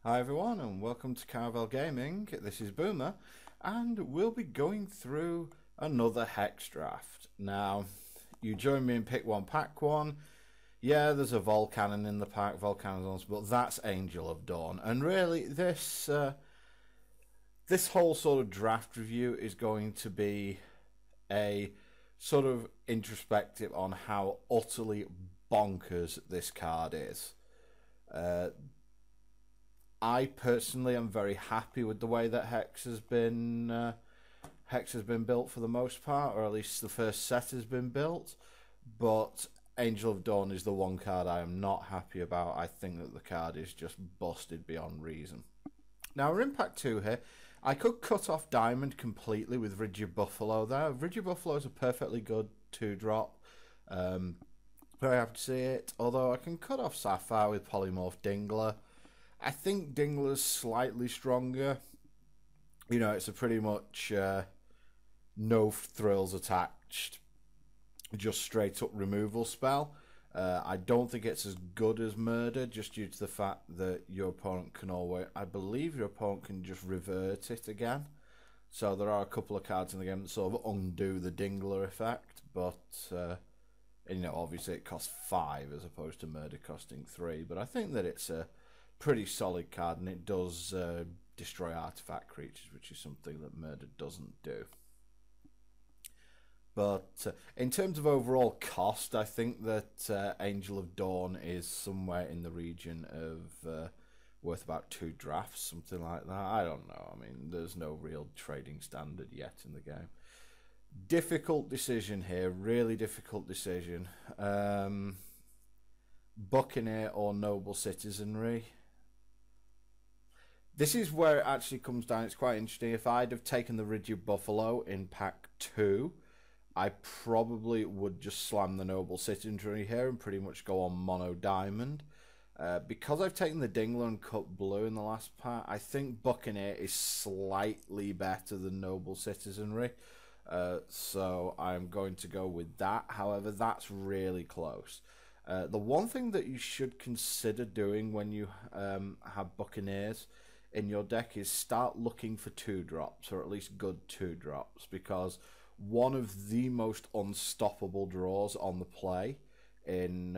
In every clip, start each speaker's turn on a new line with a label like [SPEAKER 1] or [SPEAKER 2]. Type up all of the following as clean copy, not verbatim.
[SPEAKER 1] Hi everyone and welcome to Caravel Gaming. This is Boomer and we'll be going through another Hex draft. Now, you join me in pick one, pack one. Yeah, there's a Volcannon in the pack, Volcannons, but that's Angel of Dawn. And really, this whole sort of draft review is going to be a sort of introspective on how utterly bonkers this card is. I personally am very happy with the way that Hex has been built for the most part, or at least the first set has been built. But Angel of Dawn is the one card I am not happy about. I think that the card is just busted beyond reason. Now we're in pack 2 here. I could cut off Diamond completely with Rigid Buffalo there. Rigid Buffalo is a perfectly good 2-drop. Very happy to see it. Although I can cut off Sapphire with Polymorph Dingler. I think Dingler's slightly stronger. You know, it's a pretty much no frills attached, just straight up removal spell. I don't think it's as good as Murder, just due to the fact that your opponent can always, I believe your opponent can just revert it again. So there are a couple of cards in the game that sort of undo the Dingler effect, but you know, obviously it costs 5 as opposed to Murder costing 3. But I think that it's a pretty solid card, and it does destroy artifact creatures, which is something that Murder doesn't do. But in terms of overall cost, I think that Angel of Dawn is somewhere in the region of worth about 2 drafts, something like that. I don't know. I mean, there's no real trading standard yet in the game. Difficult decision here, really difficult decision. Buccaneer or Noble Citizenry. This is where it actually comes down. It's quite interesting. If I'd have taken the Rigid Buffalo in pack 2, I probably would just slam the Noble Citizenry here and pretty much go on mono diamond. Because I've taken the Dingler and cut blue in the last pack, I think Buccaneer is slightly better than Noble Citizenry. So I'm going to go with that. However, that's really close. The one thing that you should consider doing when you have Buccaneers in your deck is start looking for 2-drops, or at least good 2-drops, because one of the most unstoppable draws on the play in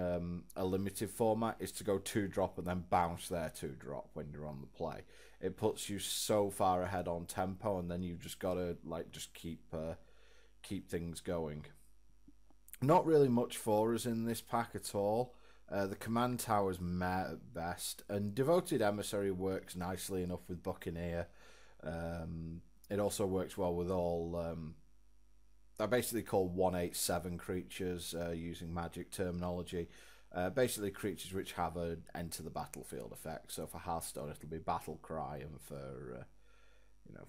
[SPEAKER 1] a limited format is to go 2-drop and then bounce their 2-drop when you're on the play. It puts you so far ahead on tempo, and then you've just got to just keep things going. Not really much for us in this pack at all. The command tower's meh at best, and Devoted Emissary works nicely enough with Buccaneer. It also works well with all I basically call 187 creatures using Magic terminology. Basically creatures which have an enter the battlefield effect. So for Hearthstone it'll be Battle Cry, and for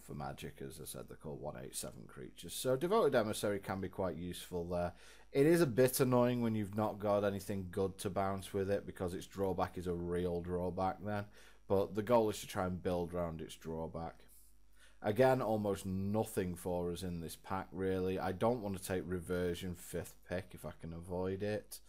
[SPEAKER 1] for Magic, as I said, they're called 187 creatures. So Devoted Emissary can be quite useful there. It is a bit annoying when you've not got anything good to bounce with it, because its drawback is a real drawback then. But the goal is to try and build around its drawback. Again, almost nothing for us in this pack, really. I don't want to take Reversion 5th pick if I can avoid it.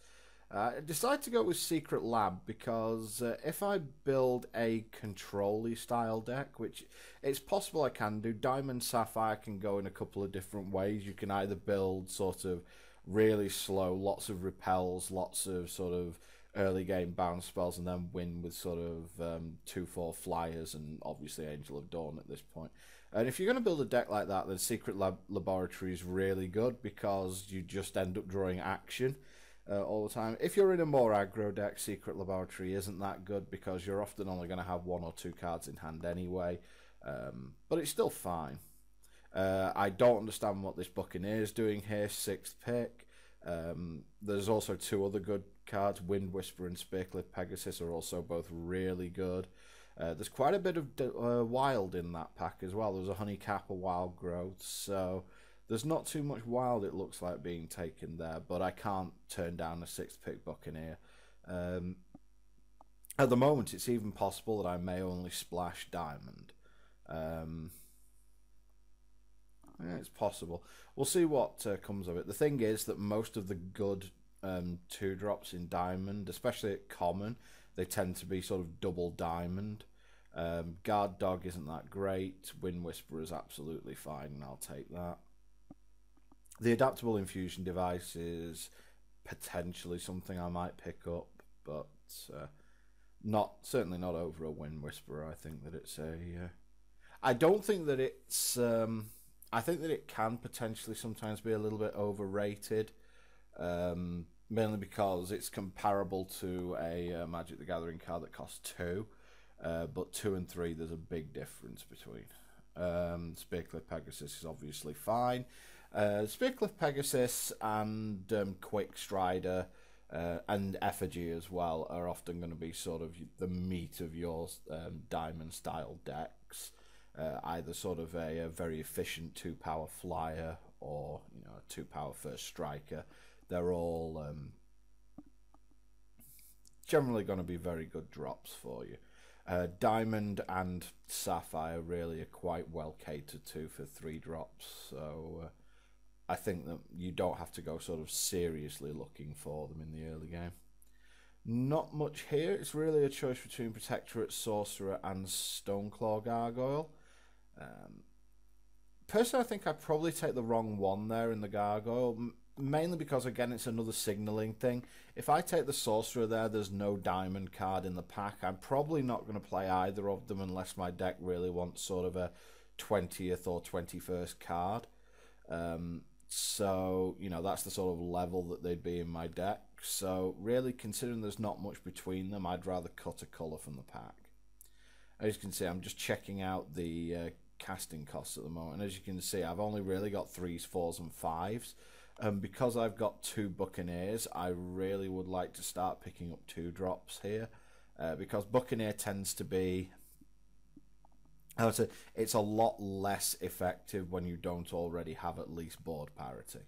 [SPEAKER 1] I decided to go with Secret Lab because if I build a control-y style deck, which it's possible I can do, Diamond Sapphire can go in a couple of different ways. You can either build sort of really slow, lots of repels, lots of sort of early game bounce spells, and then win with sort of 2/4 flyers and obviously Angel of Dawn at this point. And if you're going to build a deck like that, then Secret Laboratory is really good, because you just end up drawing action all the time. If you're in a more aggro deck, Secret Laboratory isn't that good, because you're often only going to have 1 or 2 cards in hand anyway, but it's still fine. I don't understand what this Buccaneer is doing here, 6th pick. There's also 2 other good cards. Wind Whisper and Spearcliff Pegasus are also both really good. There's quite a bit of wild in that pack as well. There's a Honeycap, a Wild Growth, so there's not too much wild, it looks like, being taken there, but I can't turn down a 6th pick Buccaneer. At the moment, it's even possible that I may only splash Diamond. Yeah, it's possible. We'll see what comes of it. The thing is that most of the good 2-drops in Diamond, especially at common, they tend to be sort of double Diamond. Guard Dog isn't that great. Wind Whisperer is absolutely fine, and I'll take that. The Adaptable Infusion Device is potentially something I might pick up, but certainly not over a Wind Whisperer. I think that it's I don't think that it's. I think that it can potentially sometimes be a little bit overrated, mainly because it's comparable to a Magic the Gathering card that costs 2, but 2 and 3 there's a big difference between. Spearcliff Pegasus is obviously fine. Spearcliff Pegasus and Quick Strider and Effigy as well are often going to be sort of the meat of your diamond style decks. Either sort of a very efficient 2-power flyer or a 2-power first striker. They're all generally going to be very good drops for you. Diamond and Sapphire really are quite well catered to for 3 drops, so I think that you don't have to go sort of seriously looking for them in the early game. Not much here. It's really a choice between Protectorate, Sorcerer and Stoneclaw Gargoyle. Personally, I think I'd probably take the wrong one there in the Gargoyle, mainly because, again, it's another signaling thing. If I take the Sorcerer there, there's no diamond card in the pack. I'm probably not going to play either of them unless my deck really wants sort of a 20th or 21st card. So, that's the sort of level that they'd be in my deck. So, really, considering there's not much between them, I'd rather cut a colour from the pack. As you can see, I'm just checking out the casting costs at the moment. As you can see, I've only really got 3s, 4s and 5s. Because I've got 2 Buccaneers, I really would like to start picking up 2 drops here. Because Buccaneer tends to be... I would say it's a lot less effective when you don't already have at least board parity.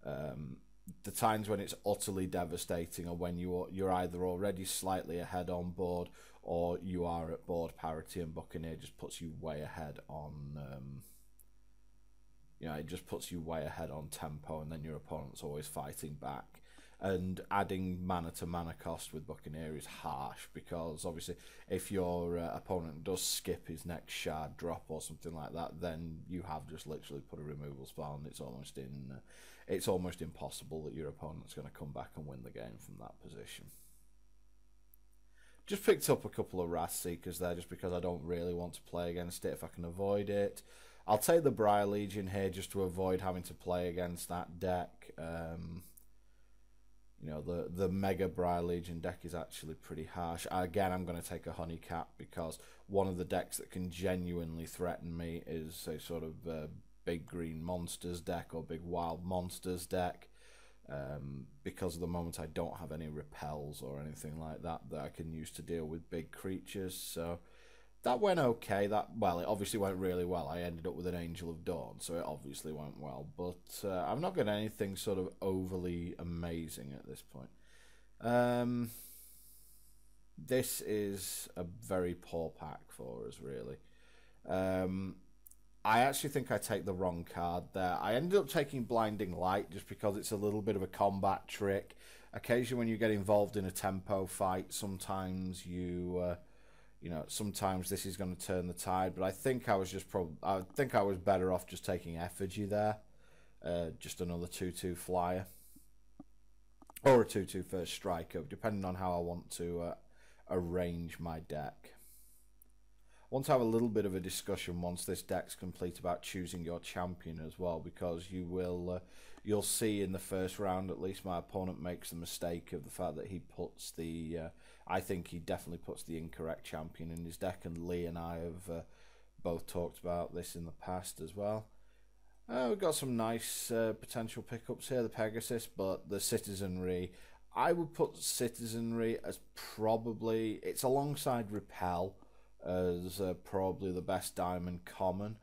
[SPEAKER 1] The times when it's utterly devastating are when you're either already slightly ahead on board or you are at board parity, and Buccaneer just puts you way ahead on it just puts you way ahead on tempo, and then your opponent's always fighting back. And adding mana to mana cost with Buccaneer is harsh, because obviously if your opponent does skip his next shard drop or something like that, then you have just literally put a removal spell, and it's almost impossible that your opponent's going to come back and win the game from that position. Just picked up a couple of Wrath Seekers there just because I don't really want to play against it if I can avoid it. I'll take the Briar Legion here just to avoid having to play against that deck. The Mega Briar Legion deck is actually pretty harsh. Again, I'm going to take a Honeycap because one of the decks that can genuinely threaten me is a sort of big green monsters deck or big wild monsters deck. Because at the moment I don't have any repels or anything like that I can use to deal with big creatures. So that went okay. It obviously went really well. I ended up with an Angel of Dawn, so it obviously went well. But I've not got anything sort of overly amazing at this point. This is a very poor pack for us, really. I actually think I take the wrong card there. I ended up taking Blinding Light just because it's a little bit of a combat trick. Occasionally when you get involved in a tempo fight, sometimes sometimes this is going to turn the tide. But I think I was better off just taking Effigy there. Just another 2/2 flyer. Or a 2/2 first striker, depending on how I want to arrange my deck. I want to have a little bit of a discussion once this deck's complete about choosing your champion as well, because you'll see in the first round at least my opponent makes the mistake of the fact that he puts I think he definitely puts the incorrect champion in his deck, and Lee and I have both talked about this in the past as well. We've got some nice potential pickups here, the Pegasus, but the Citizenry, I would put Citizenry as probably, it's alongside Repel, as probably the best diamond common.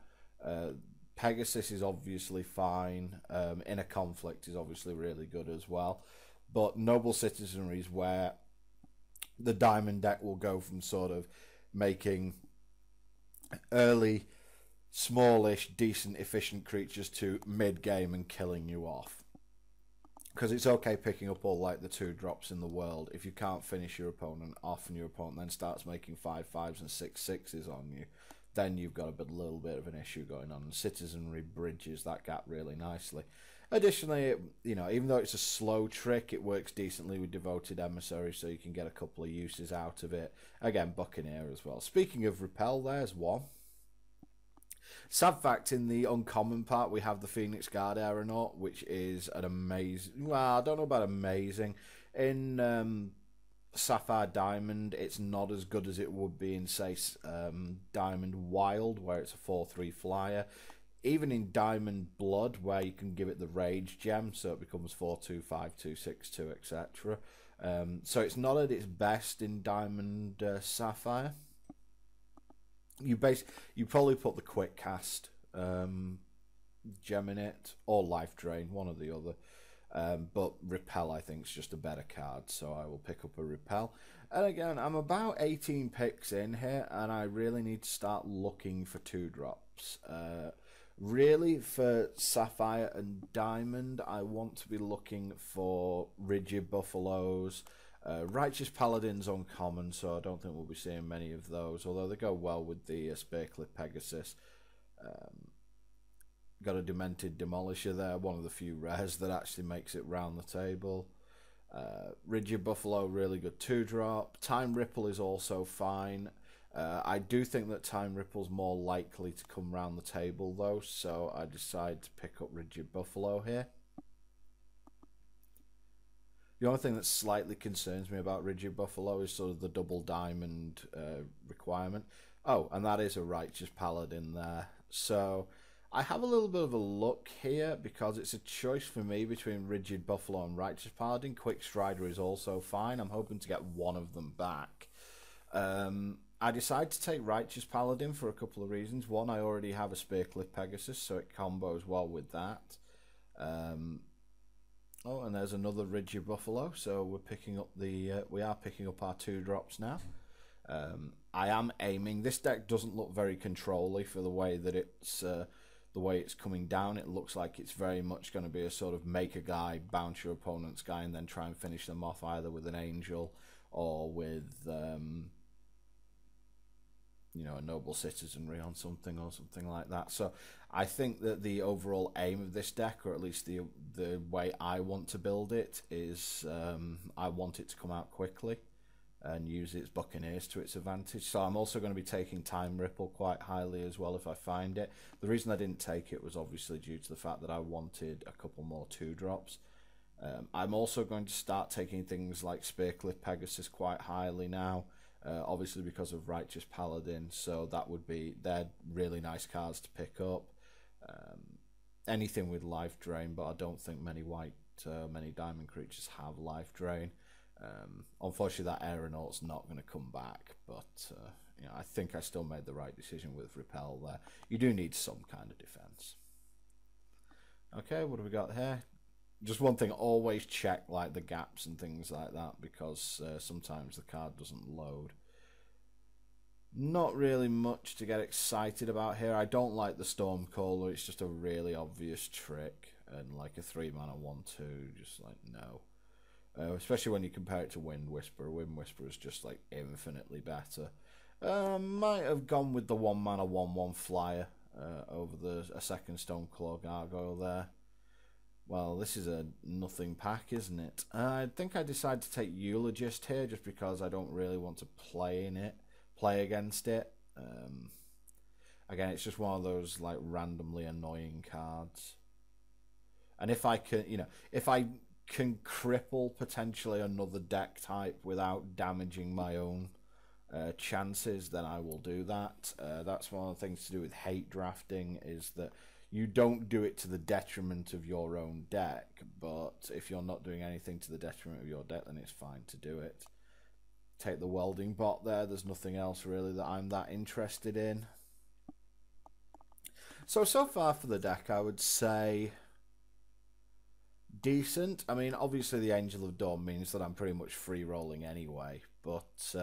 [SPEAKER 1] Pegasus is obviously fine. Inner Conflict is obviously really good as well. But Noble Citizenry is where the diamond deck will go from sort of making early, smallish, decent, efficient creatures to mid-game and killing you off. Because it's okay picking up all like the 2-drops in the world. If you can't finish your opponent off and your opponent then starts making 5/5s and 6/6s on you, then you've got a little bit of an issue going on. And Citizenry bridges that gap really nicely. Additionally, even though it's a slow trick, it works decently with Devoted Emissary, so you can get a couple of uses out of it. Again, Buccaneer as well. Speaking of Repel, there's one. Sad fact, in the uncommon part, we have the Phoenix Guard Aeronaut, which is an amazing... Well, I don't know about amazing. In Sapphire Diamond, it's not as good as it would be in, say, Diamond Wild, where it's a 4/3 flyer. Even in Diamond Blood, where you can give it the Rage Gem, so it becomes 4/2, 5/2, 6/2, etc. So it's not at its best in Diamond Sapphire. You probably put the Quick Cast gem in it, or Life Drain, one or the other. But Repel, I think, is just a better card, so I will pick up a Repel. And again, I'm about 18 picks in here, and I really need to start looking for 2-drops. Really, for Sapphire and Diamond, I want to be looking for Rigid Buffaloes. Righteous Paladin's uncommon, so I don't think we'll be seeing many of those, although they go well with the Spearcliff Pegasus. Got a Demented Demolisher there, one of the few rares that actually makes it round the table. Rigid Buffalo, really good 2-drop. Time Ripple is also fine. I do think that Time Ripple's more likely to come round the table though, so I decide to pick up Rigid Buffalo here. The only thing that slightly concerns me about Rigid Buffalo is sort of the double diamond requirement. Oh, and that is a Righteous Paladin there. So I have a little bit of a look here because it's a choice for me between Rigid Buffalo and Righteous Paladin. Quick Strider is also fine. I'm hoping to get one of them back. I decided to take Righteous Paladin for a couple of reasons. One, I already have a Spearcliff Pegasus, so it combos well with that. Oh, and there's another Rigid Buffalo, so we're picking up we are picking up our 2-drops now. I am aiming. This deck doesn't look very control-y for the way that it's coming down. It looks like it's very much going to be a sort of make a guy, bounce your opponent's guy, and then try and finish them off either with an Angel or with a Noble Citizenry on something or something like that. So I think that the overall aim of this deck, or at least the way I want to build it, is I want it to come out quickly and use its Buccaneers to its advantage. So I'm also going to be taking Time Ripple quite highly as well if I find it. The reason I didn't take it was obviously due to the fact that I wanted a couple more 2-drops. I'm also going to start taking things like Spearcliff Pegasus quite highly now. Obviously because of Righteous Paladin, so they're really nice cards to pick up. Anything with Life Drain, but I don't think many diamond creatures have Life Drain. Unfortunately, that Aeronaut's not going to come back, but I think I still made the right decision with Repel there. You do need some kind of defense. Okay, what have we got here? Just one thing, always check like the gaps and things like that, because sometimes the card doesn't load. Not really much to get excited about here. I don't like the Stormcaller. It's just a really obvious trick, and like a 3-mana 1/2, just like no. Especially when you compare it to Wind Whisperer. Wind Whisperer is just like infinitely better. Might have gone with the 1-mana 1/1 flyer over a second Stoneclaw Gargoyle there. Well, this is a nothing pack, isn't it? I think I decided to take Eulogist here just because I don't really want to play against it. Again, it's just one of those like randomly annoying cards. And if I can cripple potentially another deck type without damaging my own chances, then I will do that. That's one of the things to do with hate drafting, is that you don't do it to the detriment of your own deck, but if you're not doing anything to the detriment of your deck, then it's fine to do it. Take the Welding Bot there. There's nothing else really that I'm that interested in. So far for the deck, I would say decent. I mean, obviously the Angel of Dawn means that I'm pretty much free rolling anyway, but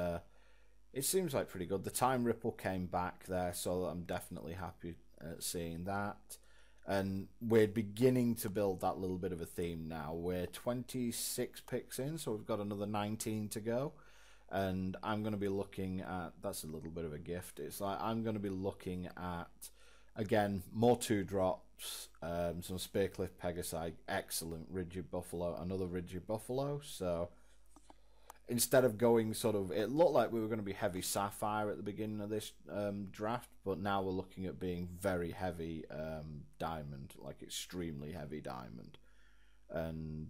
[SPEAKER 1] it seems like pretty good. The Time Ripple came back there, so I'm definitely happy seeing that. And we're beginning to build that little bit of a theme now. We're 26 picks in, so we've got another 19 to go. And I'm going to be looking at, that's a little bit of a gift. It's like I'm going to be looking at, again, more 2-drops, some Spearcliff Pegasi, excellent Rigid Buffalo, another Rigid Buffalo. So instead of going sort of, it looked like we were going to be heavy Sapphire at the beginning of this draft, but now we're looking at being very heavy Diamond, like extremely heavy Diamond. And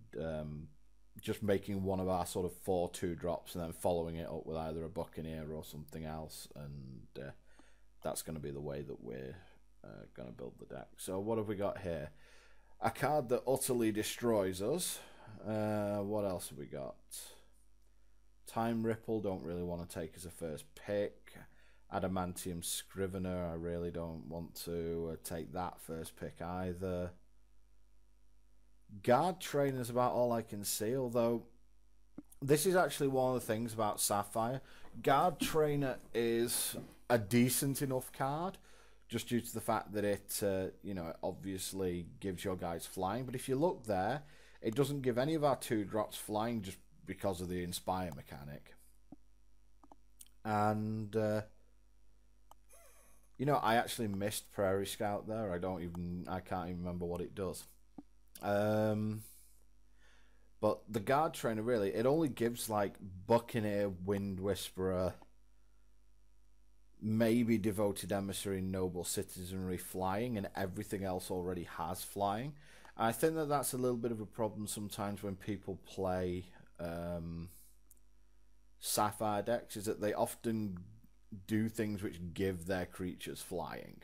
[SPEAKER 1] just making one of our sort of 4 2-drops and then following it up with either a Buccaneer or something else. And that's going to be the way that we're going to build the deck. So what have we got here? A card that utterly destroys us. What else have we got? Time Ripple, don't really want to take as a first pick. Adamantium Scrivener, I really don't want to take that first pick either. Guard Trainer is about all I can see, although this is actually one of the things about Sapphire. Guard Trainer is a decent enough card, just due to the fact that it, you know, it obviously gives your guys flying. But if you look there, it doesn't give any of our 2-drops flying just because of the Inspire mechanic. And, you know, I actually missed Prairie Scout there. I can't even remember what it does. But the Guard Trainer, really, it only gives like Buccaneer, Wind Whisperer, maybe Devoted Emissary, Noble Citizenry flying, and everything else already has flying. And I think that that's a little bit of a problem sometimes when people play Sapphire decks, is that they often do things which give their creatures flying.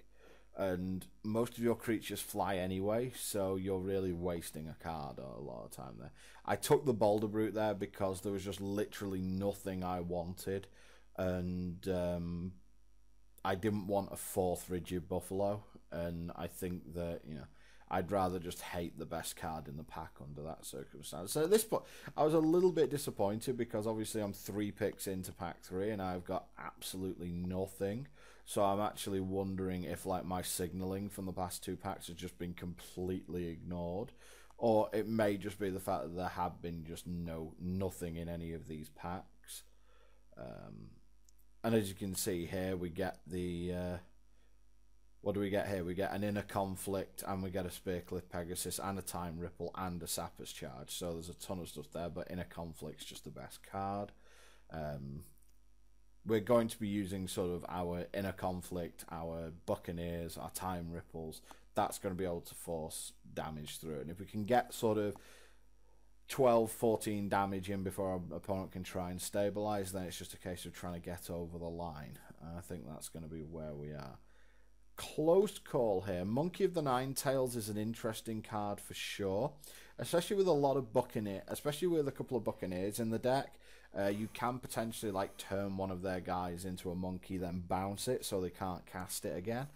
[SPEAKER 1] And most of your creatures fly anyway, so you're really wasting a card a lot of time there. I took the Boulder Brute there because there was just literally nothing I wanted, and I didn't want a 4th Rigid Buffalo, and I think that, you know, I'd rather just hate the best card in the pack under that circumstance. So at this point, I was a little bit disappointed because obviously I'm 3 picks into pack 3 and I've got absolutely nothing. So I'm actually wondering if like my signaling from the past 2 packs has just been completely ignored, or it may just be the fact that there have been just nothing in any of these packs. And as you can see here, we get the what do we get here? We get an Inner Conflict, and we get a Spearcliff Pegasus, and a Time Ripple, and a Sapper's Charge. So there's a ton of stuff there, but Inner Conflict's just the best card. We're going to be using sort of our Inner Conflict, our Buccaneers, our Time Ripples. That's going to be able to force damage through. And if we can get sort of 12, 14 damage in before our opponent can try and stabilize, then it's just a case of trying to get over the line. And I think that's going to be where we are. Close call here. Monkey of the Nine Tails is an interesting card for sure, especially with a lot of Buccaneer, especially with a couple of Buccaneers in the deck. You can potentially like turn one of their guys into a monkey, then bounce it so they can't cast it again.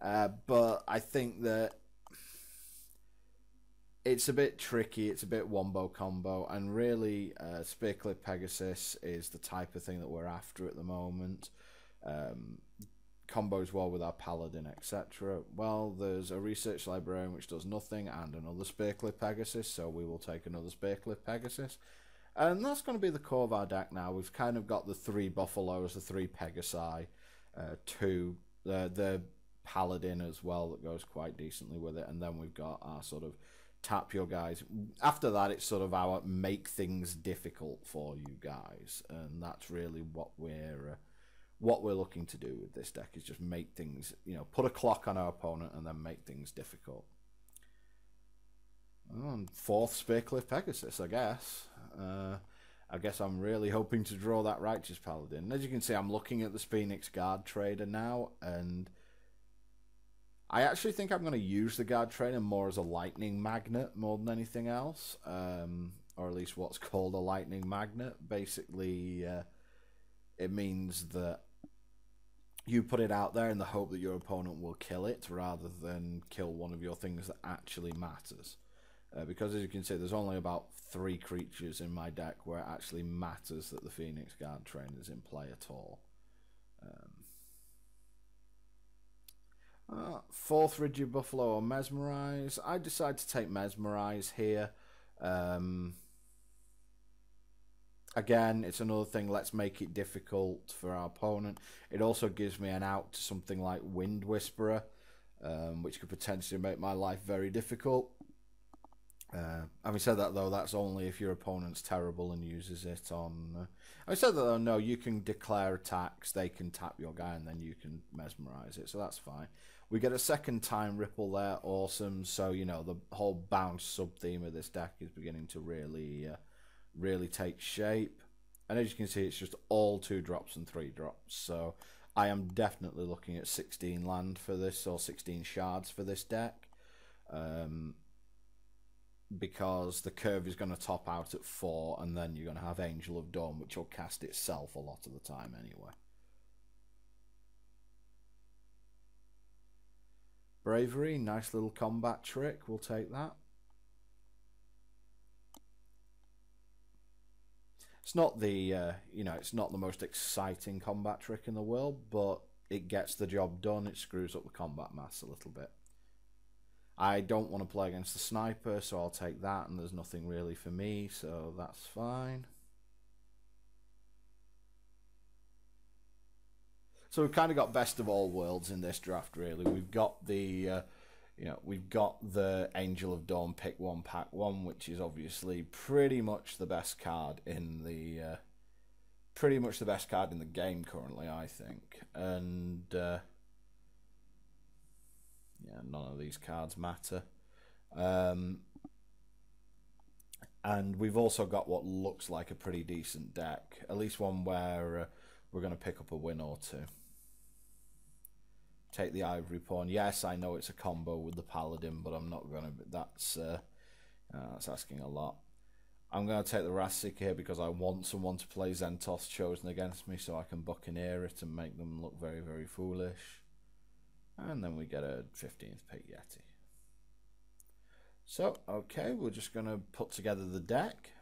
[SPEAKER 1] But I think that it's a bit tricky. It's a bit wombo combo, and really, Spearcliff Pegasus is the type of thing that we're after at the moment. Combos well with our Paladin, etc. Well, there's a Research Librarian which does nothing, and another Spearcliff Pegasus, so we will take another Spearcliff Pegasus. And that's going to be the core of our deck now. We've kind of got the 3 Buffaloes, the 3 Pegasi, 2, the Paladin as well that goes quite decently with it, and then we've got our sort of tap your guys. After that, it's sort of our make things difficult for you guys, and that's really what we're looking to do with this deck, is just make things, you know, put a clock on our opponent and then make things difficult. 4th Spearcliff Pegasus, I guess. I guess I'm really hoping to draw that Righteous Paladin. As you can see, I'm looking at the Phoenix Guard Trader now, and I actually think I'm going to use the Guard Trader more as a lightning magnet more than anything else, or at least what's called a lightning magnet. Basically, it means that you put it out there in the hope that your opponent will kill it rather than kill one of your things that actually matters. Because as you can see, there's only about 3 creatures in my deck where it actually matters that the Phoenix Guard Trainer is in play at all. fourth, Rigid Buffalo or Mesmerize. I decide to take Mesmerize here. Again, it's another thing, let's make it difficult for our opponent. It also gives me an out to something like Wind Whisperer, which could potentially make my life very difficult. Having said that, though, that's only if your opponent's terrible and uses it on... having said that, though, no, you can declare attacks, they can tap your guy, and then you can Mesmerize it, so that's fine. We get a second Time Ripple there, awesome. So, you know, the whole bounce sub-theme of this deck is beginning to really take shape. And as you can see, it's just all 2-drops and 3-drops. So I am definitely looking at 16 land for this, or 16 shards for this deck. Because the curve is going to top out at 4, and then you're going to have Angel of Dawn, which will cast itself a lot of the time anyway. Bravery, nice little combat trick, we'll take that. It's not the, you know, it's not the most exciting combat trick in the world, but it gets the job done. It screws up the combat mass a little bit. I don't want to play against the sniper, so I'll take that, and there's nothing really for me, so that's fine. So we've kind of got best of all worlds in this draft, really. We've got the, you know, we've got the Angel of Dawn pick 1, pack 1, which is obviously pretty much the best card in the, game currently, I think. And yeah, none of these cards matter. And we've also got what looks like a pretty decent deck, at least one where we're going to pick up a win or two. Take the Ivory Pawn. Yes, I know it's a combo with the Paladin, but I'm not going to... That's asking a lot. I'm going to take the Wrathseeker here because I want someone to play Zentos Chosen against me, so I can Buccaneer it and make them look very, very foolish. And then we get a 15th pick Yeti. So, okay, we're just going to put together the deck.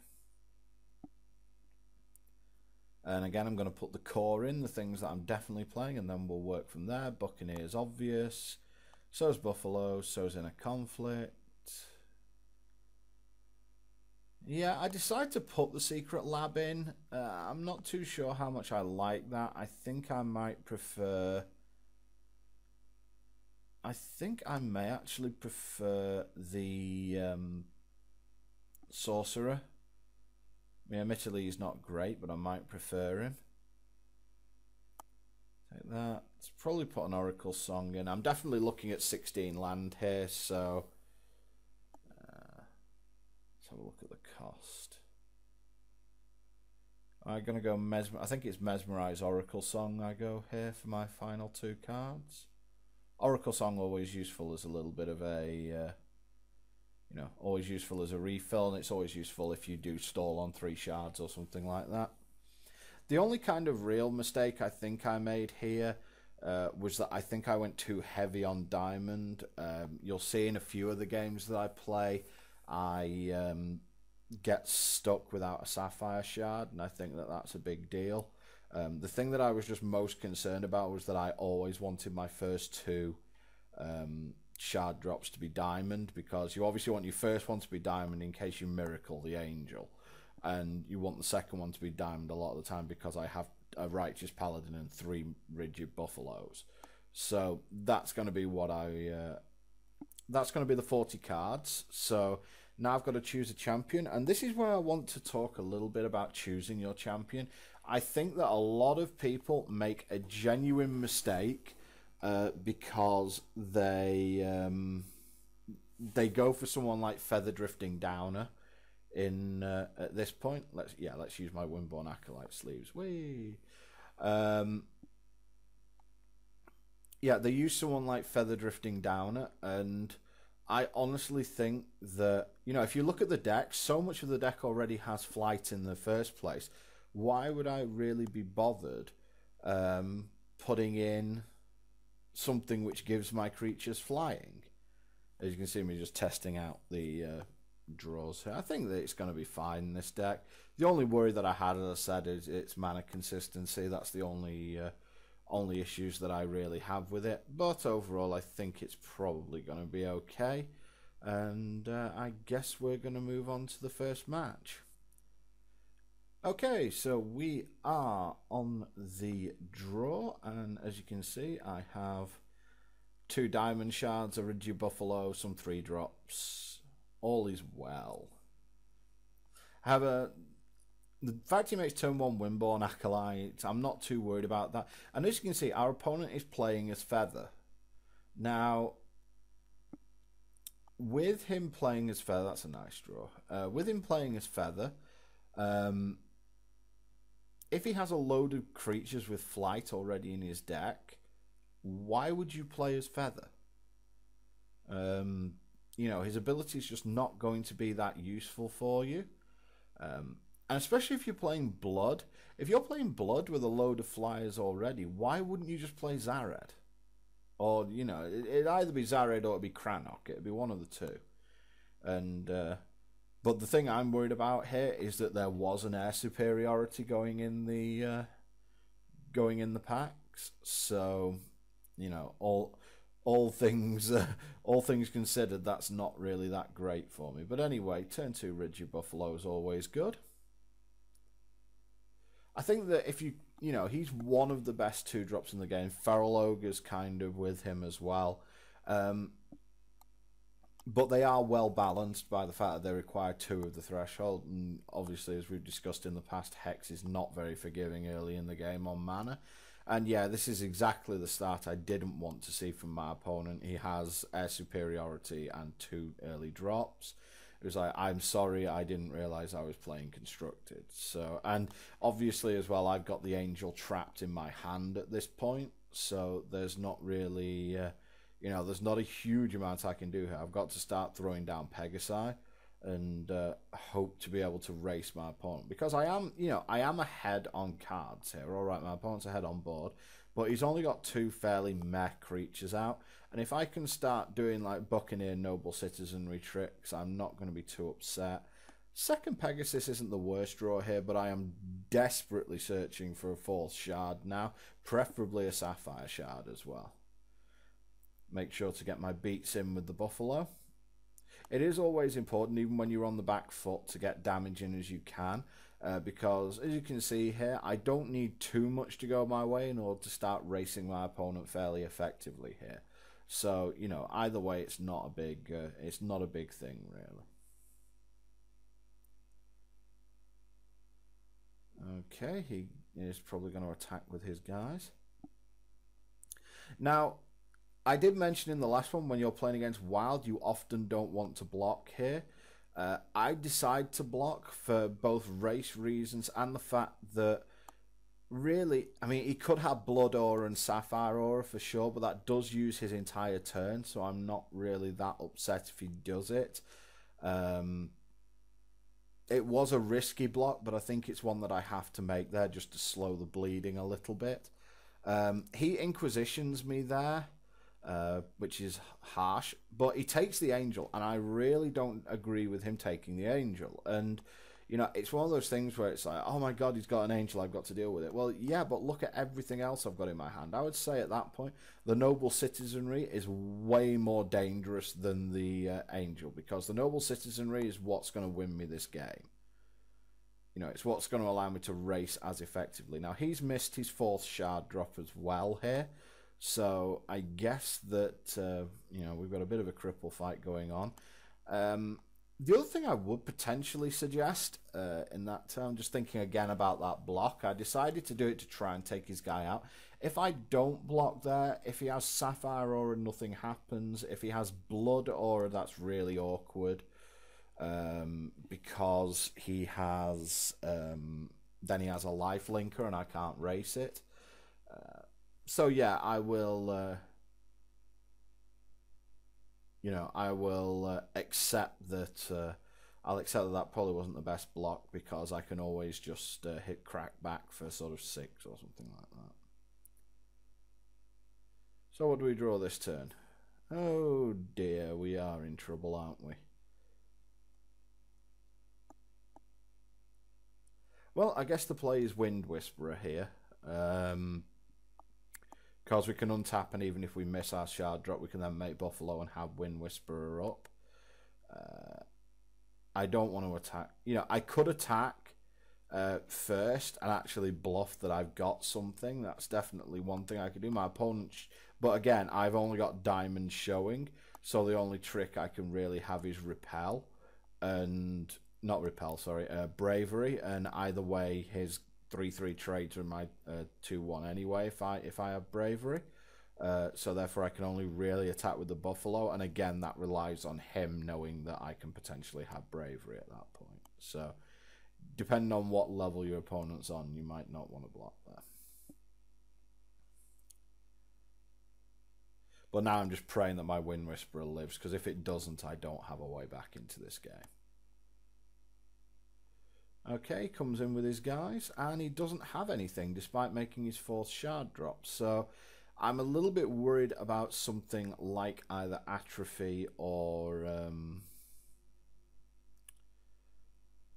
[SPEAKER 1] And again, I'm going to put the core in, the things that I'm definitely playing, and then we'll work from there. Buccaneer is obvious. So's Buffalo. So's in a conflict. Yeah, I decided to put the Secret Lab in. I'm not too sure how much I like that. I think I might prefer... I think I may actually prefer the Sorcerer. I mean, admittedly, he's not great, but I might prefer him. Take that. Let's probably put an Oracle Song in. I'm definitely looking at 16 land here, so let's have a look at the cost. I'm going to go I think it's Mesmerize Oracle Song I go here for my final 2 cards. Oracle Song always useful as a little bit of a... you know, always useful as a refill, and it's always useful if you do stall on 3 shards or something like that. The only kind of real mistake I think I made here was that I think I went too heavy on Diamond. You'll see in a few of the games that I play, I get stuck without a Sapphire shard, and I think that that's a big deal. The thing that I was just most concerned about was that I always wanted my first 2 shard drops to be diamond, because you obviously want your first one to be diamond in case you miracle the angel, and you want the second one to be diamond a lot of the time because I have a righteous paladin and 3 rigid buffaloes. So that's going to be what that's going to be the 40 cards. So now I've got to choose a champion, and this is where I want to talk a little bit about choosing your champion. I think that a lot of people make a genuine mistake because they go for someone like Feather Drifting Downer in at this point. Let's use my Windborn Acolyte sleeves. Yeah, they use someone like Feather Drifting Downer, and I honestly think that, you know, if you look at the deck, so much of the deck already has flight in the first place. Why would I really be bothered putting in something which gives my creatures flying? As you can see me just testing out the draws here. I think that it's going to be fine in this deck. The only worry that I had, as I said, is its mana consistency. That's the only only issues that I really have with it. But overall, I think it's probably going to be okay. And I guess we're going to move on to the first match. Okay, so we are on the draw, and as you can see, I have 2 diamond shards, a Ridgy Buffalo, some 3-drops. All is well. However, the fact he makes turn 1 Windborn Acolyte, I'm not too worried about that. And as you can see, our opponent is playing as Feather. Now, with him playing as Feather, that's a nice draw. With him playing as Feather, if he has a load of creatures with flight already in his deck, why would you play as Feather? You know, his ability is just not going to be that useful for you. And especially if you're playing Blood. If you're playing Blood with a load of flyers already, why wouldn't you just play Zared? Or, you know, it'd either be Zared or it'd be Crannock. It'd be one of the two. And, but the thing I'm worried about here is that there was an air superiority going in the packs. So, you know, all things considered, that's not really that great for me. But anyway, turn 2 Ridgy Buffalo is always good. I think that if you know, he's one of the best 2-drops in the game. Feral Ogre's kind of with him as well. But they are well balanced by the fact that they require 2 of the threshold. And obviously, as we've discussed in the past, Hex is not very forgiving early in the game on mana. And yeah, this is exactly the start I didn't want to see from my opponent. He has air superiority and 2 early drops. It was like, I'm sorry, I didn't realize I was playing constructed. So, and obviously as well, I've got the Angel trapped in my hand at this point. So there's not really, you know, there's not a huge amount I can do here. I've got to start throwing down Pegasi and hope to be able to race my opponent. Because I am, you know, I am ahead on cards here. All right, my opponent's ahead on board. But he's only got 2 fairly meh creatures out. And if I can start doing like Buccaneer Noble Citizenry tricks, I'm not going to be too upset. Second Pegasus isn't the worst draw here, but I am desperately searching for a 4th shard now. Preferably a Sapphire shard as well. Make sure to get my beats in with the Buffalo. It is always important, even when you're on the back foot, to get damage in as you can. Because, as you can see here, I don't need too much to go my way in order to start racing my opponent fairly effectively here. So, you know, either way, it's not a big thing, really. Okay, he is probably going to attack with his guys. Now, I did mention in the last one, when you're playing against Wild, you often don't want to block here. I decide to block for both race reasons and the fact that, really, I mean, he could have Blood Aura and Sapphire Aura for sure, but that does use his entire turn, so I'm not really that upset if he does it. It was a risky block, but I think it's one that I have to make there just to slow the bleeding a little bit. He Inquisitions me there, which is harsh, but he takes the Angel, and I really don't agree with him taking the Angel. And, you know, it's one of those things where it's like, oh my god, he's got an Angel, I've got to deal with it. Well, yeah, but look at everything else I've got in my hand. I would say at that point, the Noble Citizenry is way more dangerous than the Angel, because the Noble Citizenry is what's going to win me this game. You know, it's what's going to allow me to race as effectively. Now, he's missed his 4th shard drop as well here. So I guess that, you know, we've got a bit of a cripple fight going on. The other thing I would potentially suggest in that term, just thinking again about that block, I decided to do it to try and take his guy out. If I don't block there, if he has Sapphire Aura, nothing happens. If he has Blood Aura, that's really awkward. Because he has, then he has a life linker and I can't race it. So yeah, I will, you know, I will accept that. I'll accept that that probably wasn't the best block, because I can always just hit crack back for sort of 6 or something like that. So what do we draw this turn? Oh dear, we are in trouble, aren't we? Well, I guess the play is Wind Whisperer here. Because we can untap, and even if we miss our shard drop, we can then make Buffalo and have Wind Whisperer up. I don't want to attack. You know, I could attack first and actually bluff that I've got something. That's definitely one thing I could do. My opponent... But again, I've only got diamonds showing, so the only trick I can really have is repel. And... Not repel, sorry. Bravery. And either way, his 3/3 trades are my 2/1 anyway if I have bravery. So therefore I can only really attack with the Buffalo, and again that relies on him knowing that I can potentially have bravery at that point. So depending on what level your opponent's on, you might not want to block there. But now I'm just praying that my Wind Whisperer lives, because if it doesn't, I don't have a way back into this game. Okay, comes in with his guys, and he doesn't have anything despite making his 4th shard drop. So I'm a little bit worried about something like either Atrophy or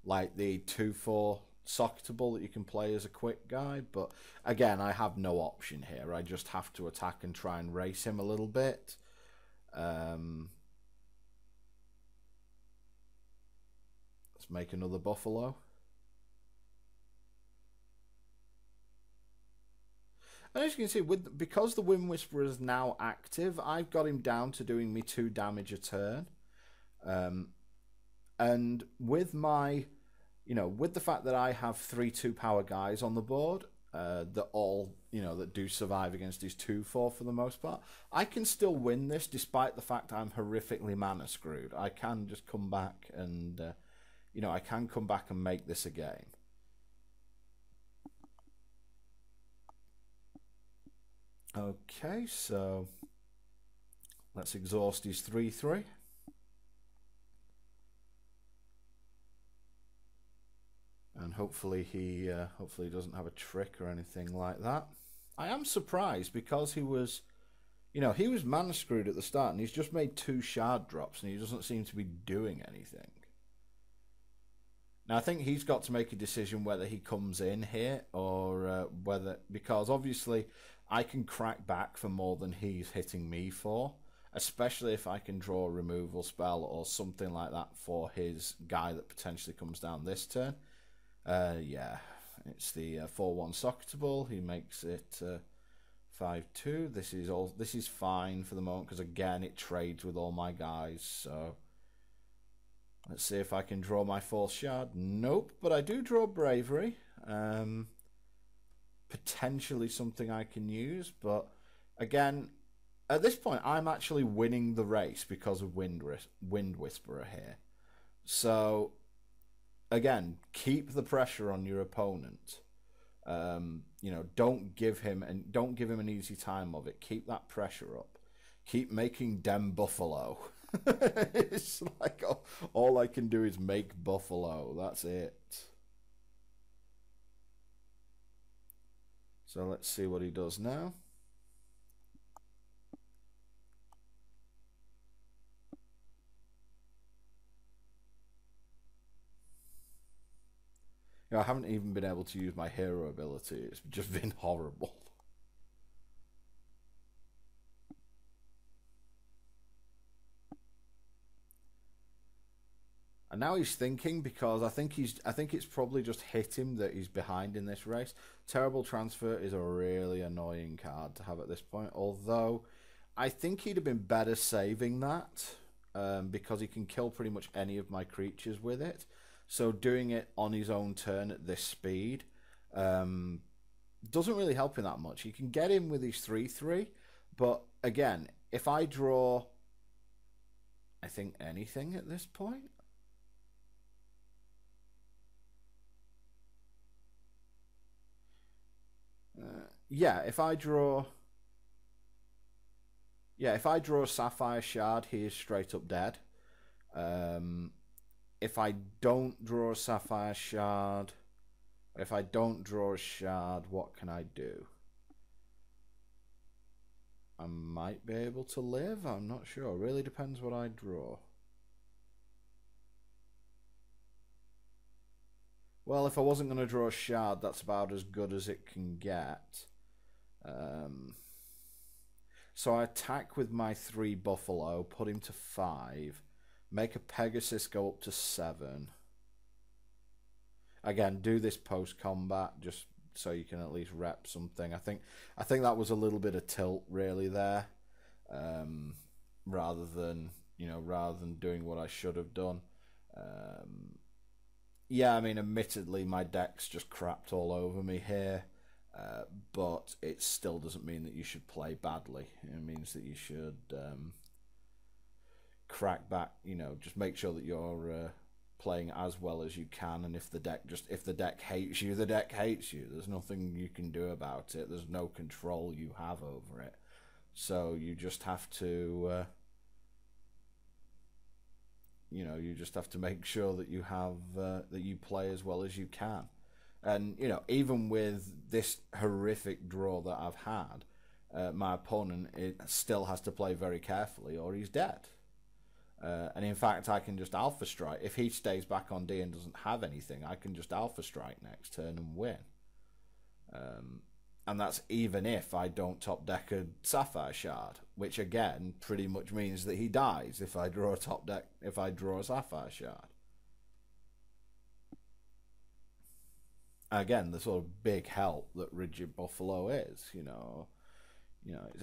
[SPEAKER 1] like the 2/4 Socketable that you can play as a quick guy. But again, I have no option here. I just have to attack and try and race him a little bit. Let's make another Buffalo. And as you can see, because the Wind Whisperer is now active, I've got him down to doing me 2 damage a turn. And with my, with the fact that I have 3 2-power guys on the board, that all, that do survive against his 2/4 for the most part, I can still win this despite the fact I'm horrifically mana screwed. I can just come back and, I can come back and make this a game. Okay, so let's exhaust his 3/3. And hopefully he doesn't have a trick or anything like that. I am surprised because he was mana screwed at the start, and he's just made 2 shard drops and he doesn't seem to be doing anything. Now I think he's got to make a decision whether he comes in here or because obviously I can crack back for more than he's hitting me for, especially if I can draw a removal spell or something like that for his guy that potentially comes down this turn. Yeah, it's the 4/1 Socketable. He makes it 5/2. This is fine for the moment because again it trades with all my guys. So let's see if I can draw my 4th shard. Nope, but I do draw Bravery. Potentially something I can use, but again, at this point, I'm actually winning the race because of Wind Whisperer here. So, again, keep the pressure on your opponent. Don't give him an easy time of it. Keep that pressure up. Keep making dem Buffalo. It's like all I can do is make Buffalo. That's it. So let's see what he does now. I haven't even been able to use my hero ability. It's just been horrible. And now he's thinking, because I think it's probably just hit him that he's behind in this race. Terrible Transfer is a really annoying card to have at this point, although I think he'd have been better saving that because he can kill pretty much any of my creatures with it. So doing it on his own turn at this speed doesn't really help him that much. He can get in with his 3/3, but again, if I draw, I think anything at this point. If I draw a Sapphire Shard, he is straight up dead. If I don't draw a Sapphire Shard, if I don't draw a Shard, what can I do? I might be able to live, I'm not sure. It really depends what I draw. Well, if I wasn't going to draw a Shard, that's about as good as it can get. So I attack with my 3 Buffalo, put him to 5, make a Pegasus go up to 7. Again, do this post-combat just so you can at least rep something. I think that was a little bit of tilt really there, rather than doing what I should have done. Yeah, I mean, admittedly, my deck's just crapped all over me here, but it still doesn't mean that you should play badly. It means that you should crack back. Just make sure that you're playing as well as you can. And if the deck hates you, the deck hates you. There's nothing you can do about it. There's no control you have over it. So you just have to. You just have to make sure that you have that you play as well as you can. And even with this horrific draw that I've had, my opponent still has to play very carefully, or he's dead. And in fact, I can just Alpha Strike if he stays back on D and doesn't have anything. I can just Alpha Strike next turn and win. And that's even if I don't top deck a Sapphire Shard, which again pretty much means that he dies if I draw a Sapphire Shard. Again, the sort of big help that Rigid Buffalo is,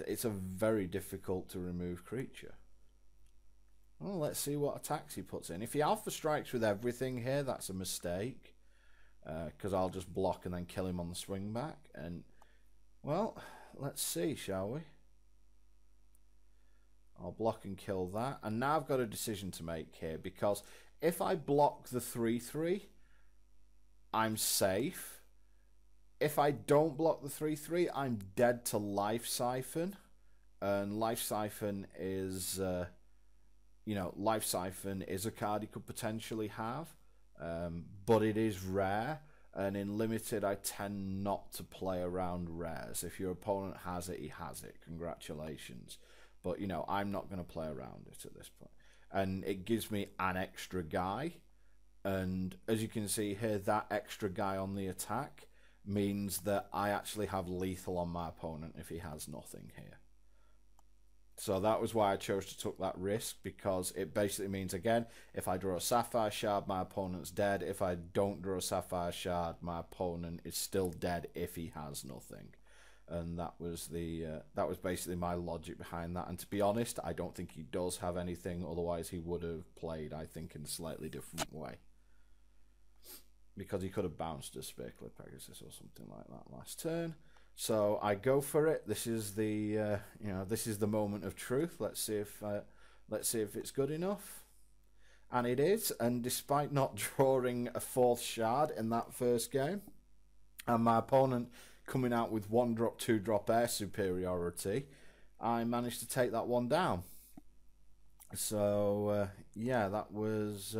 [SPEAKER 1] it's a very difficult to remove creature. Well, let's see what attacks he puts in. If he Alpha Strikes with everything here, that's a mistake, because I'll just block and then kill him on the swing back. And well, let's see, shall we? I'll block and kill that. And now I've got a decision to make here, because if I block the 3/3, I'm safe. If I don't block the 3/3, I'm dead to Life Siphon. And Life Siphon is, Life Siphon is a card he could potentially have, but it is rare. And in Limited, I tend not to play around rares. If your opponent has it, he has it. Congratulations. But, I'm not going to play around it at this point. And it gives me an extra guy. And as you can see here, that extra guy on the attack means that I actually have lethal on my opponent if he has nothing here. So that was why I chose to take that risk, because it basically means, again, if I draw a Sapphire Shard, my opponent's dead. If I don't draw a Sapphire Shard, my opponent is still dead if he has nothing. And that was basically my logic behind that. And to be honest, I don't think he does have anything. Otherwise, he would have played, I think, in a slightly different way. Because he could have bounced a Spearclip Pegasus or something like that last turn. So I go for it. This is the this is the moment of truth. Let's see if it's good enough, and it is. And despite not drawing a 4th shard in that first game, and my opponent coming out with 1-drop, 2-drop air superiority, I managed to take that one down. So yeah, that was.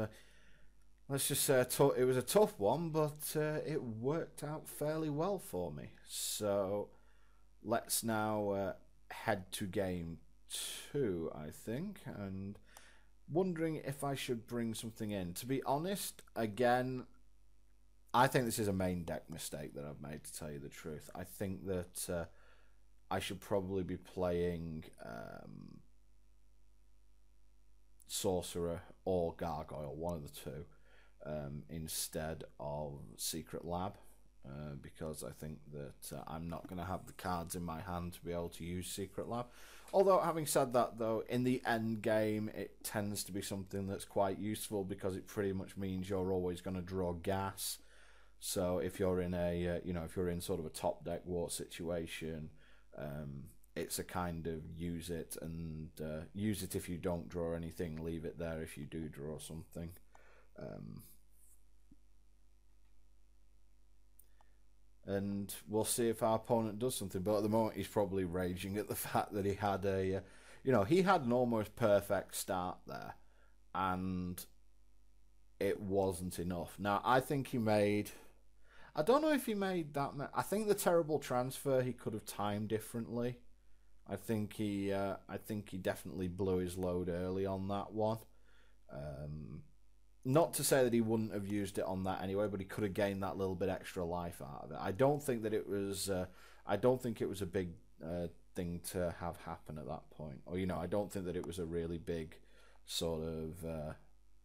[SPEAKER 1] Let's just say it was a tough one, but it worked out fairly well for me. So let's now head to game 2, I think, and wondering if I should bring something in. To be honest, again, I think this is a main deck mistake that I've made, to tell you the truth. I think that I should probably be playing Sorcerer or Gargoyle, one of the two. Instead of Secret Lab, because I think that I'm not going to have the cards in my hand to be able to use Secret Lab. Although, having said that, though, in the end game, it tends to be something that's quite useful, because it pretty much means you're always going to draw gas. So if you're in a, if you're in sort of a top deck war situation, it's a kind of use it, and use it if you don't draw anything, leave it there if you do draw something. And we'll see if our opponent does something. But at the moment, he's probably raging at the fact that he had he had an almost perfect start there, and it wasn't enough. Now, I think he made, I don't know if he made that. I think the terrible transfer he could have timed differently. I think he definitely blew his load early on that one. Not to say that he wouldn't have used it on that anyway, but he could have gained that little bit extra life out of it. I don't think that it was. I don't think it was a big thing to have happen at that point. Or, you know, I don't think that it was a really big sort of...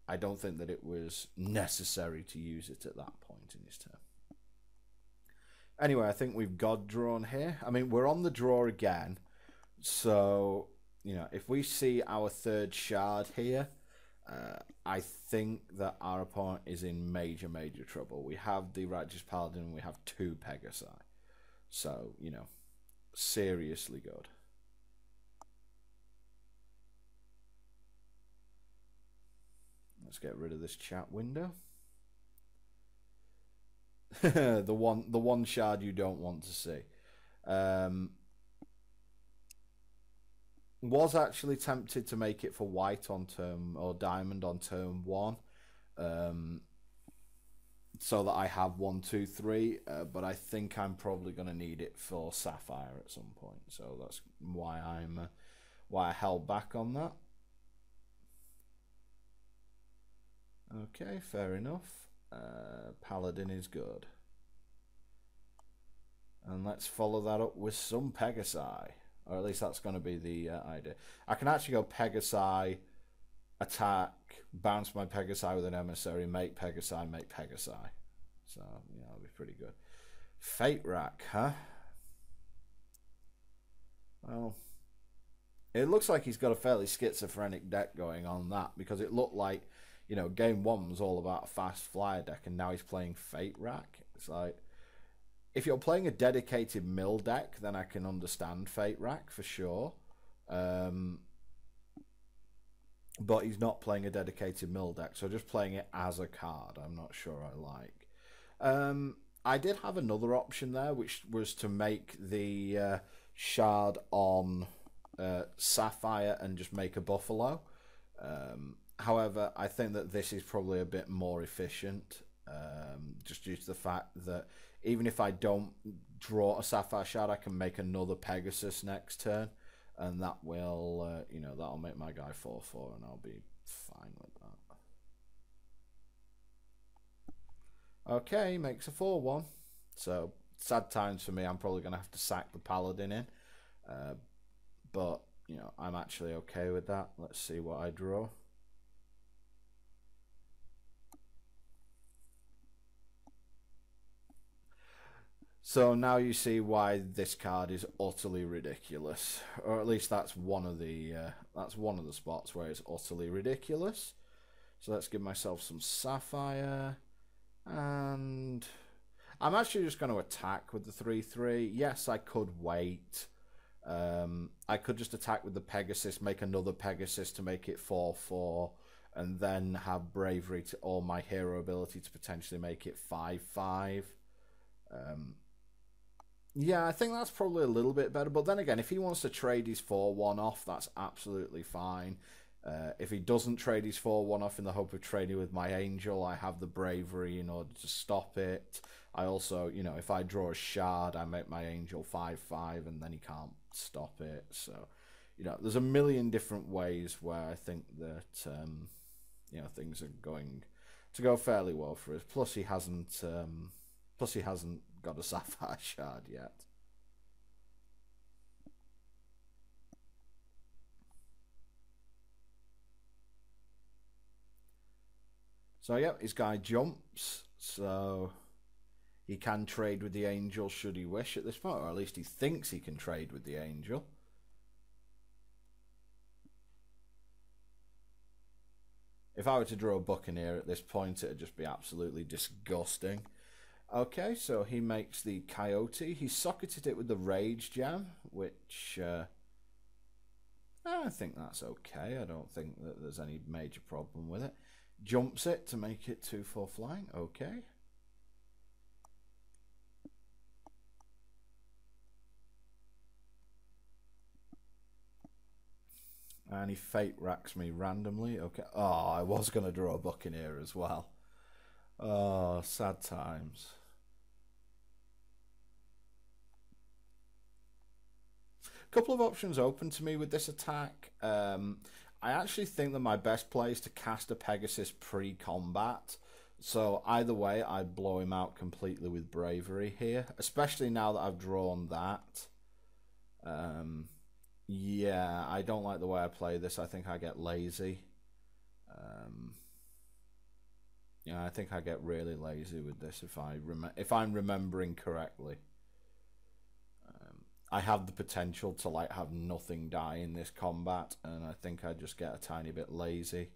[SPEAKER 1] I don't think that it was necessary to use it at that point in his turn. Anyway, I think we've got drawn here. I mean, we're on the draw again. So, you know, if we see our third shard here, I think that our opponent is in major, major trouble. We have the Righteous Paladin and we have 2 Pegasi. So, you know, seriously good. Let's get rid of this chat window. the one shard you don't want to see. Was actually tempted to make it for white on turn, or diamond on turn 1, so that I have 1, 2, 3. But I think I'm probably going to need it for Sapphire at some point. So that's why I held back on that. Okay, fair enough. Paladin is good. And let's follow that up with some Pegasi. Or at least that's going to be the idea. I can actually go Pegasi, attack, bounce my Pegasi with an emissary, make Pegasi, make Pegasi. So, yeah, that'll be pretty good. Fate Rack, huh? Well, it looks like he's got a fairly schizophrenic deck going on that, because it looked like, you know, game 1 was all about a fast flyer deck, and now he's playing Fate Rack. It's like, if you're playing a dedicated mill deck, then I can understand Fate Rack for sure. But he's not playing a dedicated mill deck, so just playing it as a card, I'm not sure I like. I did have another option there, which was to make the shard on Sapphire and just make a Buffalo. However, I think that this is probably a bit more efficient, just due to the fact that even if I don't draw a Sapphire shard, I can make another Pegasus next turn, and that will, you know, that'll make my guy 4/4, and I'll be fine with that. Okay, makes a 4/1. So, sad times for me. I'm probably going to have to sack the Paladin in, but, you know, I'm actually okay with that. Let's see what I draw. So now you see why this card is utterly ridiculous, or at least that's one of the spots where it's utterly ridiculous. So let's give myself some Sapphire, and I'm actually just going to attack with the 3/3. Yes, I could wait. I could just attack with the Pegasus, make another Pegasus to make it 4/4, and then have Bravery to, or my hero ability to potentially make it 5/5. Yeah, I think that's probably a little bit better. But then again, if he wants to trade his 4/1 off, that's absolutely fine. If he doesn't trade his 4/1 off in the hope of trading with my Angel, I have the Bravery in order to stop it. I also, you know, if I draw a shard, I make my Angel 5/5, and then he can't stop it. So, you know, there's a million different ways where I think that, you know, things are going to go fairly well for us. Plus, he hasn't got a Sapphire shard yet. So yeah, his guy jumps, so he can trade with the Angel should he wish at this point, or at least he thinks he can trade with the Angel. If I were to draw a Buccaneer at this point, it'd just be absolutely disgusting. Okay, so he makes the Coyote. He socketed it with the Rage Jam, which I think that's okay. I don't think that there's any major problem with it. Jumps it to make it 2/4 flying. Okay. And he Fate Racks me randomly. Okay. Oh, I was going to draw a Buccaneer as well. Oh, sad times. A couple of options open to me with this attack. I actually think that my best play is to cast a Pegasus pre-combat. So either way, I'd blow him out completely with Bravery here, especially now that I've drawn that. Yeah, I don't like the way I play this. I think I get lazy. Yeah, I think I get really lazy with this if I'm remembering correctly. I have the potential to like have nothing die in this combat, and I think I just get a tiny bit lazy.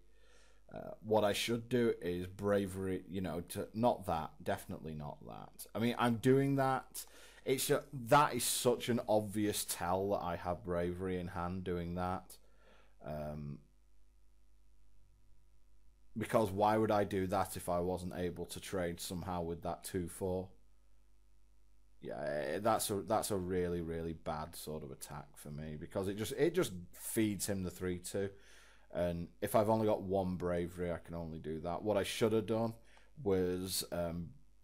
[SPEAKER 1] What I should do is bravery, to not that, definitely not that. I mean, I'm doing that. That is such an obvious tell that I have bravery in hand doing that. Because why would I do that if I wasn't able to trade somehow with that 2/4? Yeah, that's a really really bad sort of attack for me, because it just feeds him the 3/2. And if I've only got one bravery, I can only do that. What I should have done was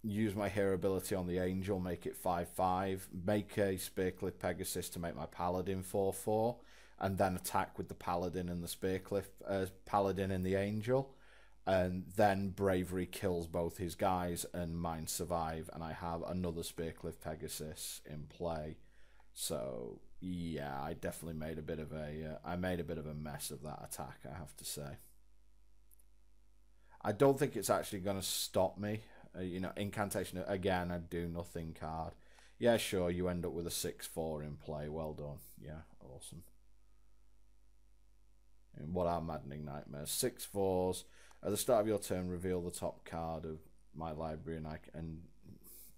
[SPEAKER 1] use my hero ability on the angel, make it 5/5, make a Spearcliff Pegasus to make my paladin 4/4, and then attack with the paladin and the Spearcliff paladin and the angel, and then bravery kills both his guys and mine survive, and I have another Spearcliff Pegasus in play. So yeah, I definitely made a bit of a mess of that attack, I have to say. I don't think it's actually going to stop me. Incantation again, I do nothing card. Yeah, sure, you end up with a 6/4 in play. Well done. Yeah, awesome. And what are maddening nightmares? 6/4s. At the start of your turn, reveal the top card of my library, and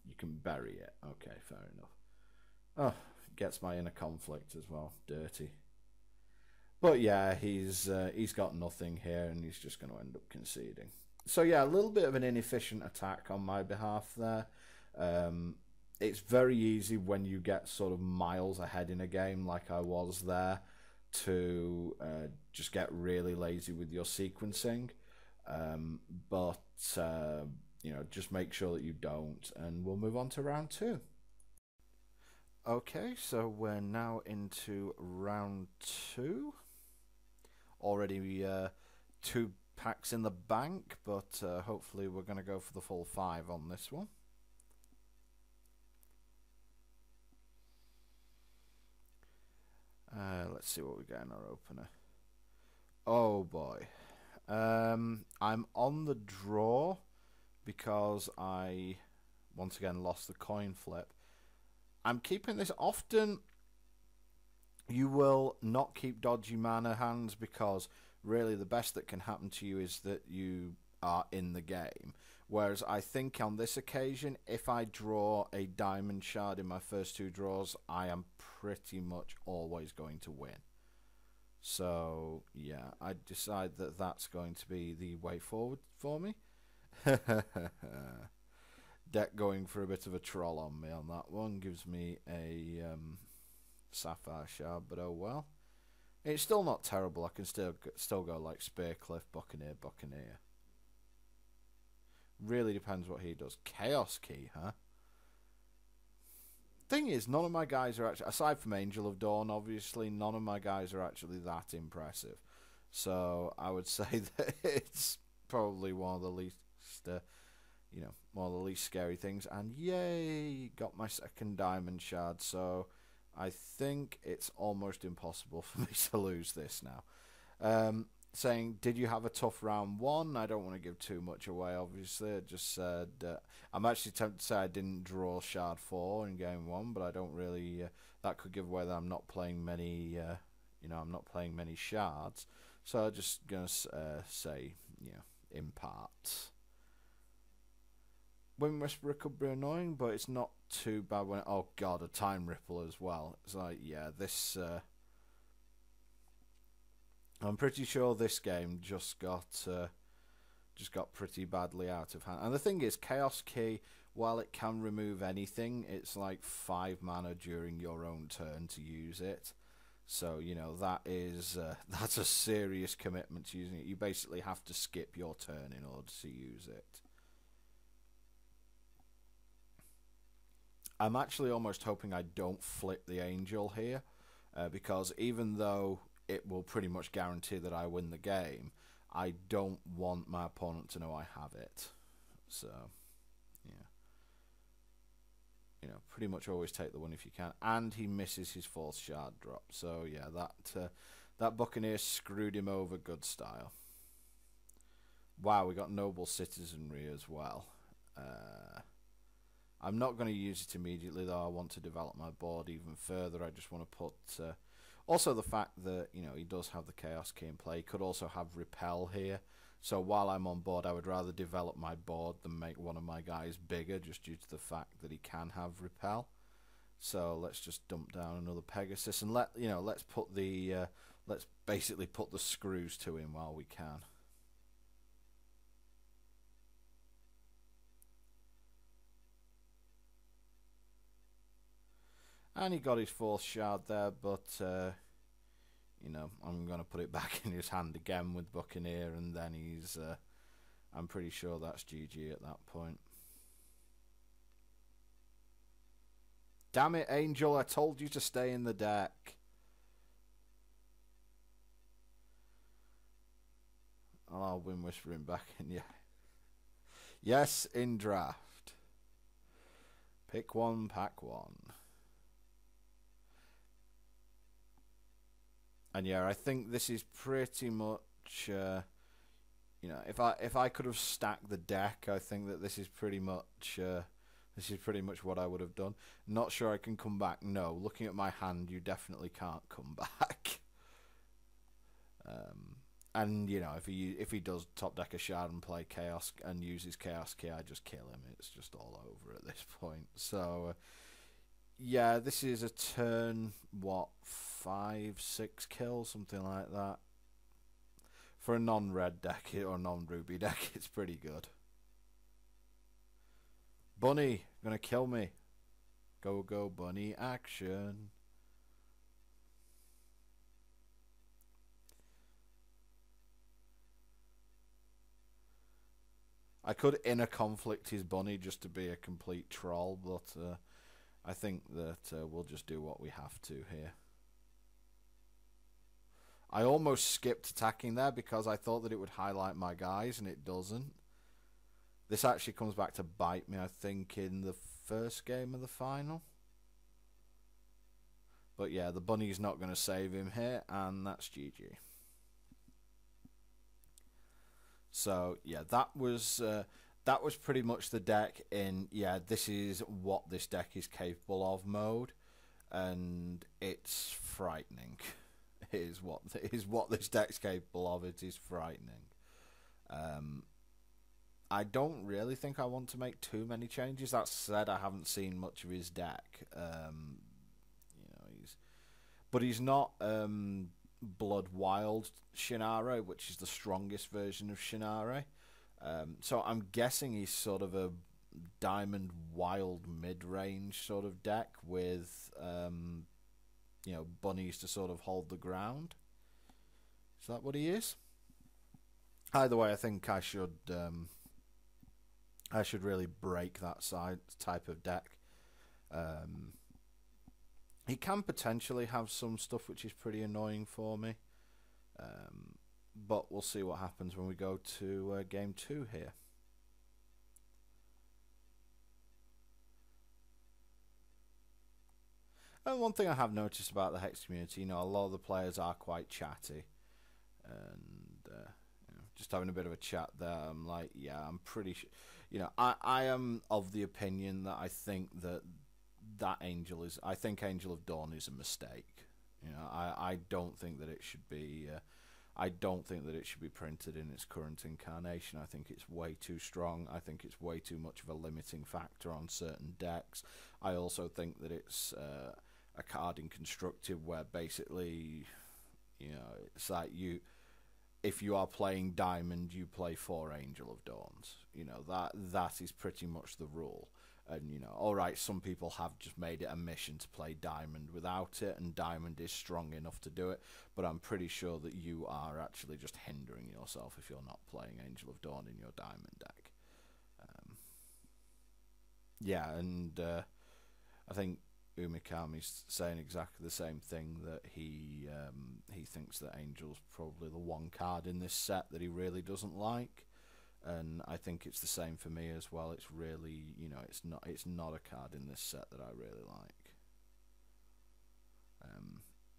[SPEAKER 1] you can bury it. Okay, fair enough. Oh, gets my inner conflict as well. Dirty. But yeah, he's got nothing here, and he's just going to end up conceding. So yeah, a little bit of an inefficient attack on my behalf there. It's very easy when you get sort of miles ahead in a game like I was there to just get really lazy with your sequencing. But just make sure that you don't, and we'll move on to round 2. Okay, so we're now into round 2. Already 2 packs in the bank, but hopefully we're going to go for the full 5 on this one. Let's see what we get in our opener. Oh boy. I'm on the draw because I once again lost the coin flip. I'm keeping this. Often you will not keep dodgy mana hands, because really the best that can happen to you is that you are in the game. Whereas I think on this occasion, if I draw a diamond shard in my first 2 draws, I am pretty much always going to win. So yeah, I decide that that's going to be the way forward for me. Deck going for a bit of a troll on me on that one. Gives me a Sapphire shard, but oh well. It's still not terrible. I can still go like Spearcliff, Buccaneer. Really depends what he does. Chaos Key, huh? Thing is, none of my guys are actually, aside from Angel of Dawn, obviously, none of my guys are actually that impressive. So I would say that it's probably one of the least, one of the least scary things. And yay, got my second diamond shard. So I think it's almost impossible for me to lose this now. Saying, did you have a tough round 1? I don't want to give too much away, obviously. I just said, I'm actually tempted to say I didn't draw shard 4 in game 1, but I don't really, that could give away that I'm not playing many, I'm not playing many shards. So I'm just going to say, in part. Wind Whisperer could be annoying, but it's not too bad when, oh god, a Time Ripple as well. It's like, yeah, this, I'm pretty sure this game just got pretty badly out of hand. And the thing is, Chaos Key, while it can remove anything, it's like 5 mana during your own turn to use it. So that is that's a serious commitment to using it. You basically have to skip your turn in order to use it. I'm actually almost hoping I don't flip the Angel here, because even though it will pretty much guarantee that I win the game, I don't want my opponent to know I have it. So, yeah. you know, pretty much always take the one if you can. And he misses his 4th shard drop. So yeah, that Buccaneer screwed him over good style. Wow, we got Noble Citizenry as well. I'm not going to use it immediately, though. I want to develop my board even further. I just want to put... also, the fact that, you know, he does have the Chaos Key in play. He could also have Repel here. So while I'm on board, I would rather develop my board than make one of my guys bigger, just due to the fact that he can have Repel. So let's just dump down another Pegasus and let's put the let's basically put the screws to him while we can. And he got his 4th shard there, but you know, I'm going to put it back in his hand again with Buccaneer, and then he's I'm pretty sure that's GG at that point. Damn it, Angel, I told you to stay in the deck. I'll win whispering back in, yeah. Yes, in draft. Pick one, pack one. And yeah, I think this is pretty much, you know, if I could have stacked the deck, I think that this is pretty much what I would have done. Not sure I can come back. No, looking at my hand, you definitely can't come back. And you know, if he does top deck a shard and play Chaos and uses Chaos Key, I just kill him. It's just all over at this point. So yeah, this is a turn, what, 5-6 kill, something like that. For a non-red deck or non-ruby deck, it's pretty good. Bunny, gonna kill me. Go, go, bunny, action. I could inner conflict his bunny just to be a complete troll, but I think that we'll just do what we have to here. I almost skipped attacking there because I thought that it would highlight my guys, and it doesn't. This actually comes back to bite me, I think, in the first game of the final. But yeah, the bunny's not going to save him here, and that's GG. So yeah, that was pretty much the deck in, yeah, this is what this deck is capable of mode, and it's frightening. It is what this deck's capable of. It is frightening. I don't really think I want to make too many changes. That said, I haven't seen much of his deck. You know, he's not Blood Wild Shinare, which is the strongest version of Shinare. So I'm guessing he's sort of a Diamond Wild mid-range sort of deck with you know, bunnies to sort of hold the ground. Is that what he is? Either way, I think I should really break that type of deck. He can potentially have some stuff which is pretty annoying for me, but we'll see what happens when we go to game 2 here. And one thing I have noticed about the Hex community, you know, a lot of the players are quite chatty, and you know, just having a bit of a chat there, I'm like, yeah, I'm pretty sure, you know, I am of the opinion that I think that Angel of Dawn is a mistake. You know, I don't think that it should be. I don't think that it should be printed in its current incarnation. I think it's way too strong. I think it's way too much of a limiting factor on certain decks. I also think that it's a card in Constructed where basically, you know, it's like if you are playing Diamond, you play 4 Angel of Dawns. You know, that is pretty much the rule. And, you know, alright, some people have just made it a mission to play Diamond without it, and Diamond is strong enough to do it, but I'm pretty sure that you are actually just hindering yourself if you're not playing Angel of Dawn in your Diamond deck. Yeah, and I think Umikami's saying exactly the same thing, that he thinks that Angel's probably the one card in this set that he really doesn't like. and I think it's the same for me as well. It's really, you know, it's not a card in this set that I really like.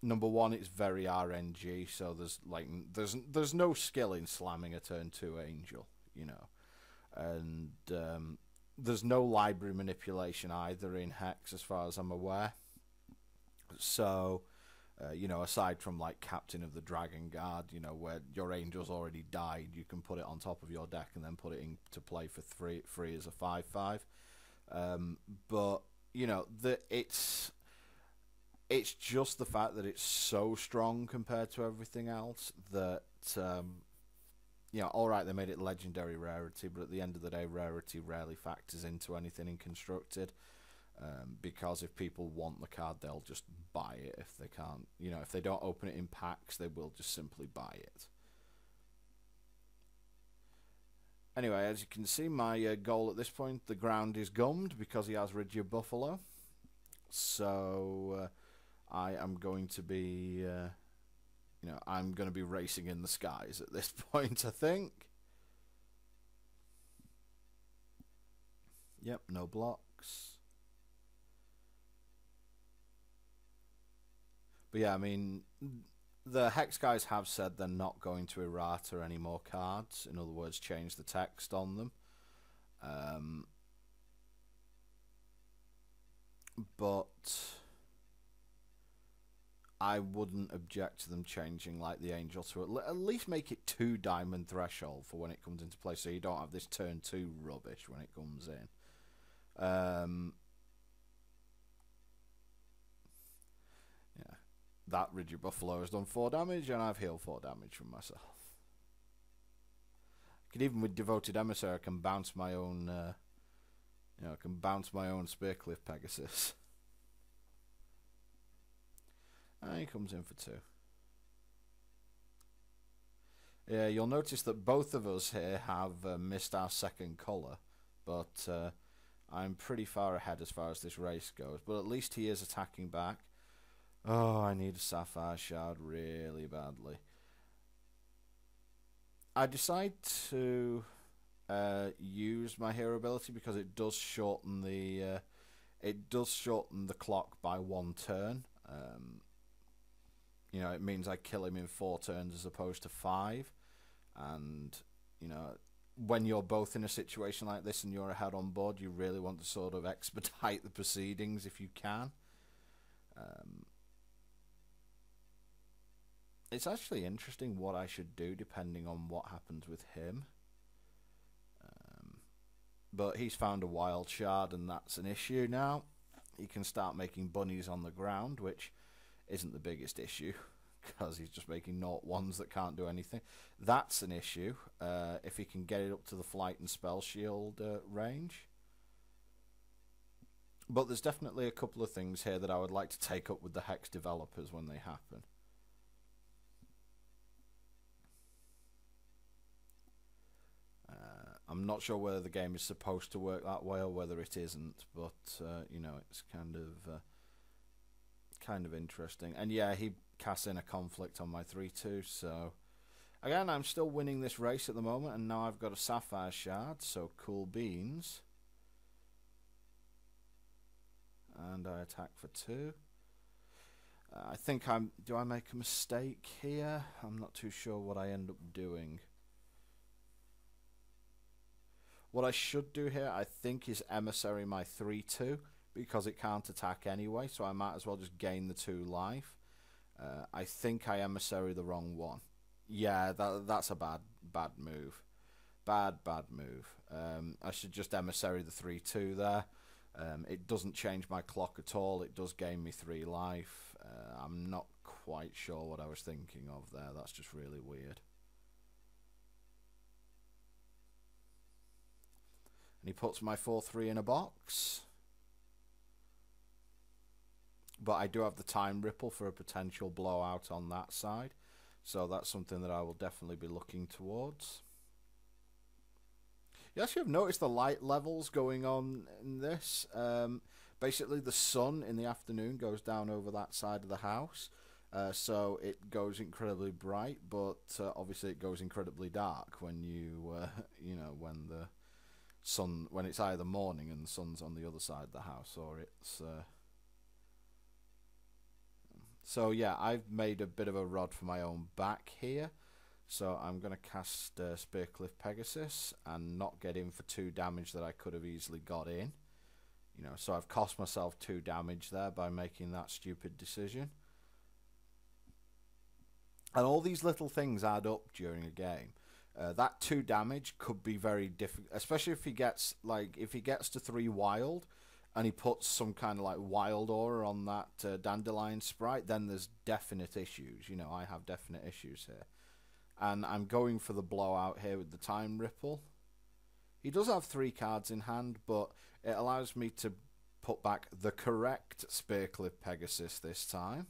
[SPEAKER 1] Number one, it's very RNG, so there's no skill in slamming a turn 2 Angel, you know, and there's no library manipulation either in Hex as far as I'm aware. So, you know, aside from like Captain of the Dragon Guard, you know, where your Angel's already died, you can put it on top of your deck and then put it into play for free as a 5/5. But you know, it's just the fact that it's so strong compared to everything else that, you know, alright, they made it legendary rarity, but at the end of the day, rarity rarely factors into anything in Constructed, because if people want the card, they'll just buy it. If they can't, you know, if they don't open it in packs, they will just simply buy it. Anyway, as you can see, my goal at this point, the ground is gummed because he has Rigid Buffalo. So I am going to be, you know, I'm going to be racing in the skies at this point, I think. Yep, no blocks. But yeah, I mean, the Hex guys have said they're not going to errata any more cards. In other words, change the text on them. But I wouldn't object to them changing like the Angel to at least make it 2 diamond threshold for when it comes into play, so you don't have this turn 2 rubbish when it comes in. Yeah, that Rigid Buffalo has done 4 damage, and I've healed 4 damage from myself. I can, even with Devoted Emissary, I can bounce my own, you know, I can bounce my own Spearcliff Pegasus. And he comes in for 2. Yeah, you'll notice that both of us here have missed our second colour, but I'm pretty far ahead as far as this race goes. But at least he is attacking back. Oh, I need a Sapphire Shard really badly. I decide to use my hero ability because it does shorten the clock by 1 turn. You know, it means I kill him in 4 turns as opposed to 5. And, you know, when you're both in a situation like this and you're ahead on board, you really want to sort of expedite the proceedings if you can. It's actually interesting what I should do depending on what happens with him. But he's found a wild shard, and that's an issue now. He can start making bunnies on the ground, which isn't the biggest issue, because he's just making 0/1s that can't do anything. That's an issue, if he can get it up to the Flight and Spell Shield range. But there's definitely a couple of things here that I would like to take up with the Hex developers when they happen. I'm not sure whether the game is supposed to work that way or whether it isn't, but you know, it's kind of interesting. And yeah, he casts in a conflict on my 3/2, so again, I'm still winning this race at the moment, and now I've got a Sapphire Shard, so cool beans. And I attack for 2. I think do I make a mistake here? I'm not too sure what I end up doing. What I should do here, I think, is Emissary my 3/2, because it can't attack anyway, so I might as well just gain the 2 life. I think I Emissary the wrong one. Yeah, that's a bad move. Bad move. I should just Emissary the 3/2 there. It doesn't change my clock at all. It does gain me 3 life. I'm not quite sure what I was thinking of there. That's just really weird. And he puts my 4/3 in a box. But I do have the Time Ripple for a potential blowout on that side. So that's something that I will definitely be looking towards. You actually have noticed the light levels going on in this. Basically, the sun in the afternoon goes down over that side of the house. So it goes incredibly bright, but obviously it goes incredibly dark when you, when the sun, when it's either morning and the sun's on the other side of the house, or it's. So yeah, I've made a bit of a rod for my own back here. So I'm going to cast Spearcliff Pegasus and not get in for 2 damage that I could have easily got in. So I've cost myself 2 damage there by making that stupid decision. And all these little things add up during a game. That 2 damage could be very difficult, especially if he gets to 3 wild, and he puts some kind of like wild aura on that Dandelion Sprite. Then there's definite issues. I have definite issues here, and I'm going for the blowout here with the Time Ripple. He does have 3 cards in hand, but it allows me to put back the correct Spearcliff Pegasus this time.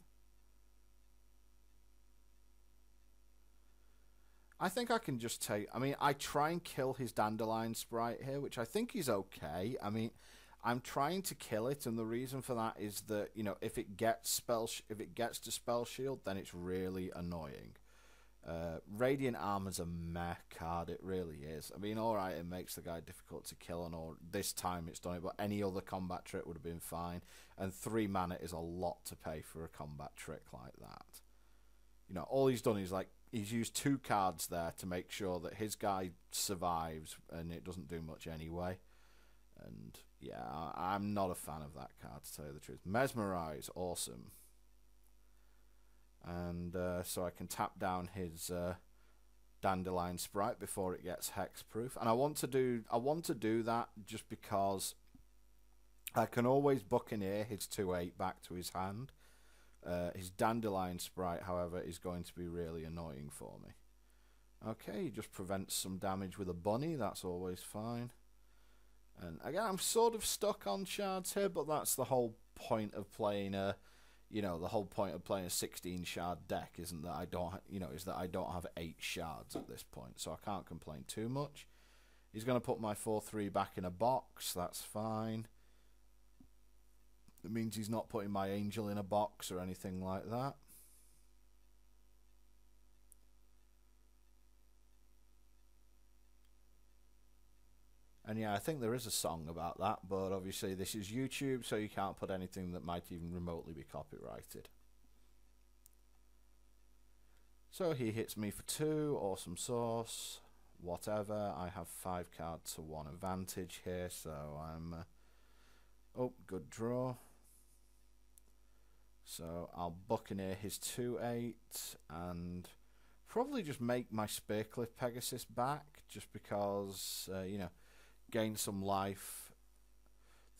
[SPEAKER 1] I think I can just take... I try and kill his Dandelion Sprite here, which I think is okay. I'm trying to kill it, and the reason for that is that, if it gets to Spell Shield, then it's really annoying. Radiant Armor's a meh card, it really is. Alright, it makes the guy difficult to kill, and this time it's done it, but any other combat trick would have been fine. And 3 mana is a lot to pay for a combat trick like that. All he's done is he's used 2 cards there to make sure that his guy survives, and it doesn't do much anyway. And yeah, I'm not a fan of that card, to tell you the truth. Mesmerize, awesome. And so I can tap down his Dandelion Sprite before it gets hexproof. And I want to do that just because I can always buccaneer his 2/8 back to his hand. His Dandelion Sprite, however, is going to be really annoying for me. Okay, he just prevents some damage with a bunny. That's always fine. And again, I'm sort of stuck on shards here, but that's the whole point of playing a, the whole point of playing a 16 shard deck isn't that I don't, is that I don't have 8 shards at this point, so I can't complain too much. He's going to put my 4/3 back in a box. That's fine. It means he's not putting my angel in a box or anything like that. And yeah, I think there is a song about that, but obviously this is YouTube, so you can't put anything that might even remotely be copyrighted. So he hits me for 2, awesome sauce, whatever. I have 5 cards to 1 advantage here, so I'm... oh, good draw. So I'll buccaneer his 2/8 and probably just make my Spearcliff Pegasus back, just because, gain some life.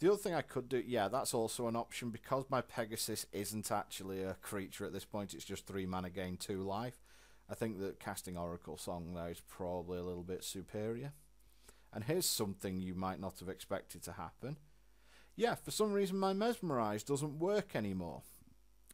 [SPEAKER 1] The other thing I could do, yeah, that's also an option, because my Pegasus isn't actually a creature at this point, it's just 3 mana, gain 2 life. I think that casting Oracle Song there is probably a little bit superior. And here's something you might not have expected to happen. Yeah, for some reason my Mesmerize doesn't work anymore.